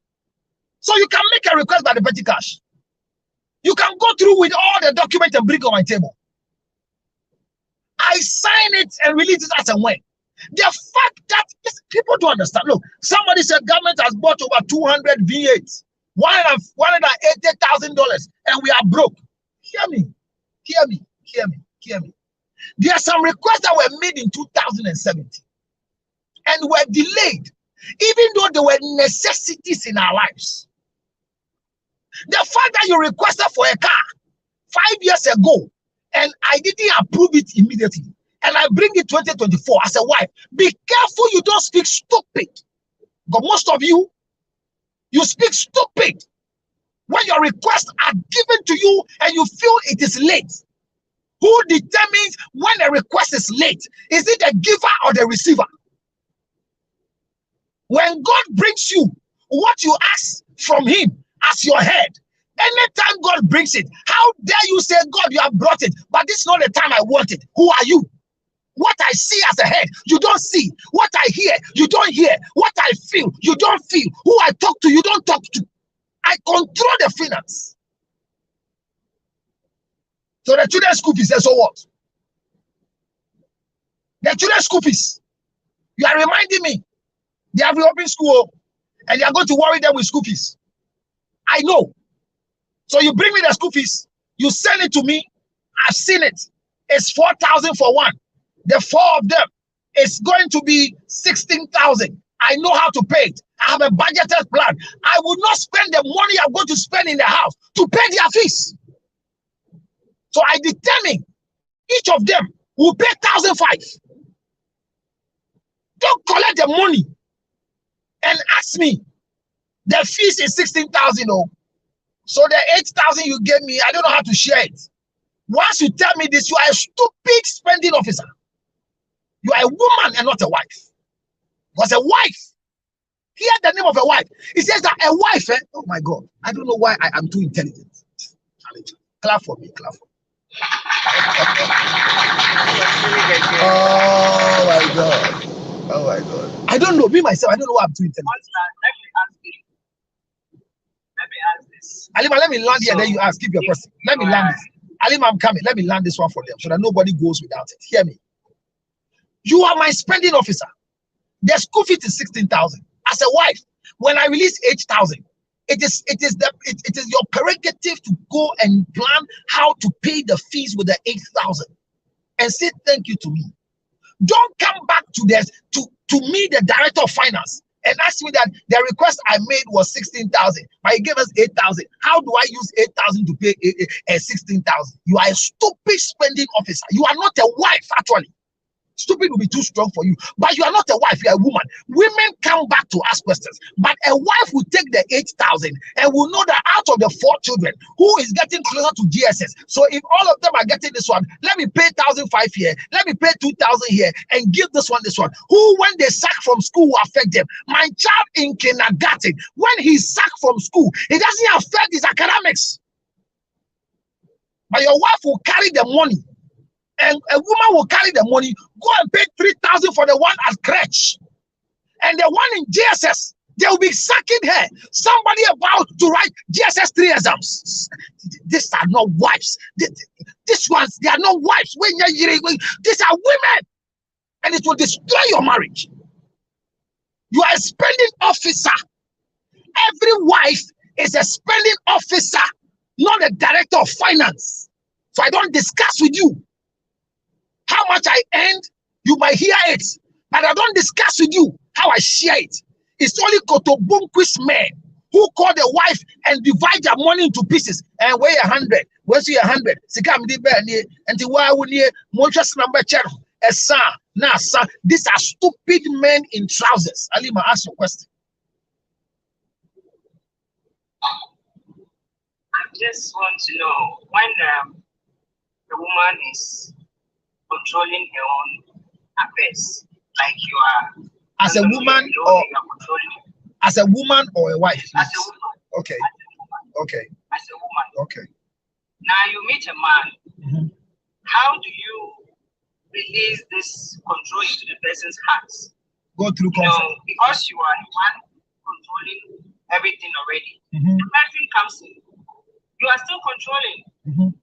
So you can make a request by the petty cash. You can go through with all the documents and bring on my table. I sign it and release it as and when. The fact that people don't understand. Look, somebody said government has bought over 200 V8s, $180,000, and we are broke. Hear me, hear me, hear me, hear me. There are some requests that were made in 2017 and were delayed, even though they were necessities in our lives. The fact that you requested for a car 5 years ago and I didn't approve it immediately, and I bring it 2024 as a wife, be careful you don't speak stupid. Because most of you speak stupid when your requests are given to you and you feel it is late. Who determines when a request is late? Is it the giver or the receiver? When God brings you what you ask from him as your head, anytime God brings it, how dare you say, God, you have brought it, but this is not the time I want it. Who are you? What I see as a head, you don't see. What I hear, you don't hear. What I feel, you don't feel. Who I talk to, you don't talk to. I control the finance. So the children's school fees, so what? The children's school fees, you are reminding me, they have reopened school and they are going to worry them with school fees. I know. So you bring me the school fees, you send it to me, I've seen it. It's 4,000 for one. The four of them, it's going to be 16,000. I know how to pay it. I have a budgeted plan. I will not spend the money I'm going to spend in the house to pay their fees. So I determine each of them will pay 1,500. Don't collect the money and ask me. The fees is 16,000. Oh. So the 8,000 you gave me, I don't know how to share it. Once you tell me this, you are a stupid spending officer. You are a woman and not a wife. was a wife. Hear the name of a wife. It says that a wife, oh my God, I don't know why I am too intelligent. Clap for me, clap for me. Oh my God. Oh my God. I don't know, me myself, I don't know why I'm too intelligent. Let me ask this. Alima, let me land here, then you ask, keep your question. Let me land this. Alima, I'm coming. Let me land this one for them so that nobody goes without it. Hear me. You are my spending officer. The school fee is 16,000. As a wife, when I release 8,000, it is your prerogative to go and plan how to pay the fees with the 8,000 and say thank you to me. Don't come back to this to me, the director of finance, and ask me that the request I made was 16,000, but he gave us 8,000. How do I use 8,000 to pay 16,000? You are a stupid spending officer. You are not a wife, actually. Stupid will be too strong for you, but you are not a wife, you are a woman. Women come back to ask questions, but a wife will take the 8,000 and will know that out of the 4 children, who is getting closer to GSS. So if all of them are getting this one, let me pay 1,500 here, let me pay 2,000 here, and give this one. Who, when they sack from school, will affect them? My child in kindergarten, when he's sacked from school, it doesn't affect his academics. But your wife will carry the money. And a woman will carry the money, go and pay 3,000 for the one at crèche. And the one in GSS, they will be sacking her. Somebody about to write GSS 3 exams. These are not wives. These ones, they are not wives. These are women. And it will destroy your marriage. You are a spending officer. Every wife is a spending officer, not a director of finance. So I don't discuss with you how much I earned. You might hear it, but I don't discuss with you how I share it. It's only Kotobunquist men who call the wife and divide their money into pieces and weigh 100. Where's your 100? And why would you number nasa? These are stupid men in trousers. Alima, ask your question. I just want to know when the woman is controlling her own affairs, like you are as a woman or as a woman or a wife? As a woman. Okay. As a woman. Okay. As a woman. Okay. Now you meet a man. How do you release this control into the person's hands? Go through comfort. Because you are the one controlling everything already. The person comes in, you are still controlling.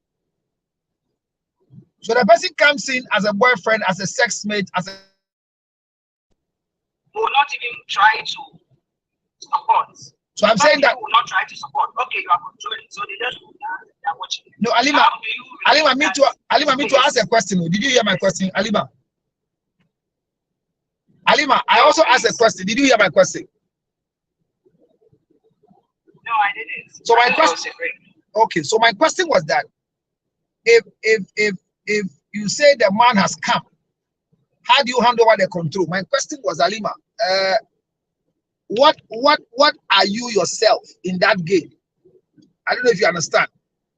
So the person comes in as a boyfriend, as a sex mate, as a will not even try to support. So I'm saying that will not try to support. Okay, you are controlling, so they just they're watching. No, Alima, me to ask a question. Did you hear my question, Alima? Alima, I also asked a question. Did you hear my question? No, I didn't. So my question. Okay, so my question was that if you say the man has come, how do you hand over the control? My question was, Alima, what are you yourself in that game? I don't know if you understand.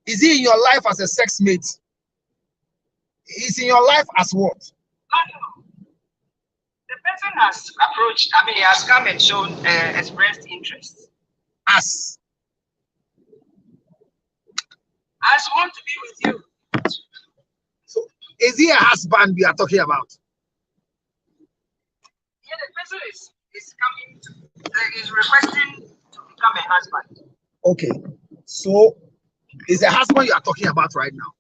Is he in your life as a sex mate? Is in your life as what? No. The person has approached, he has come and shown expressed interest. As want to be with you. So is he a husband we are talking about? Yeah, the person is coming to, is requesting to become a husband. Okay, so is the husband you are talking about right now?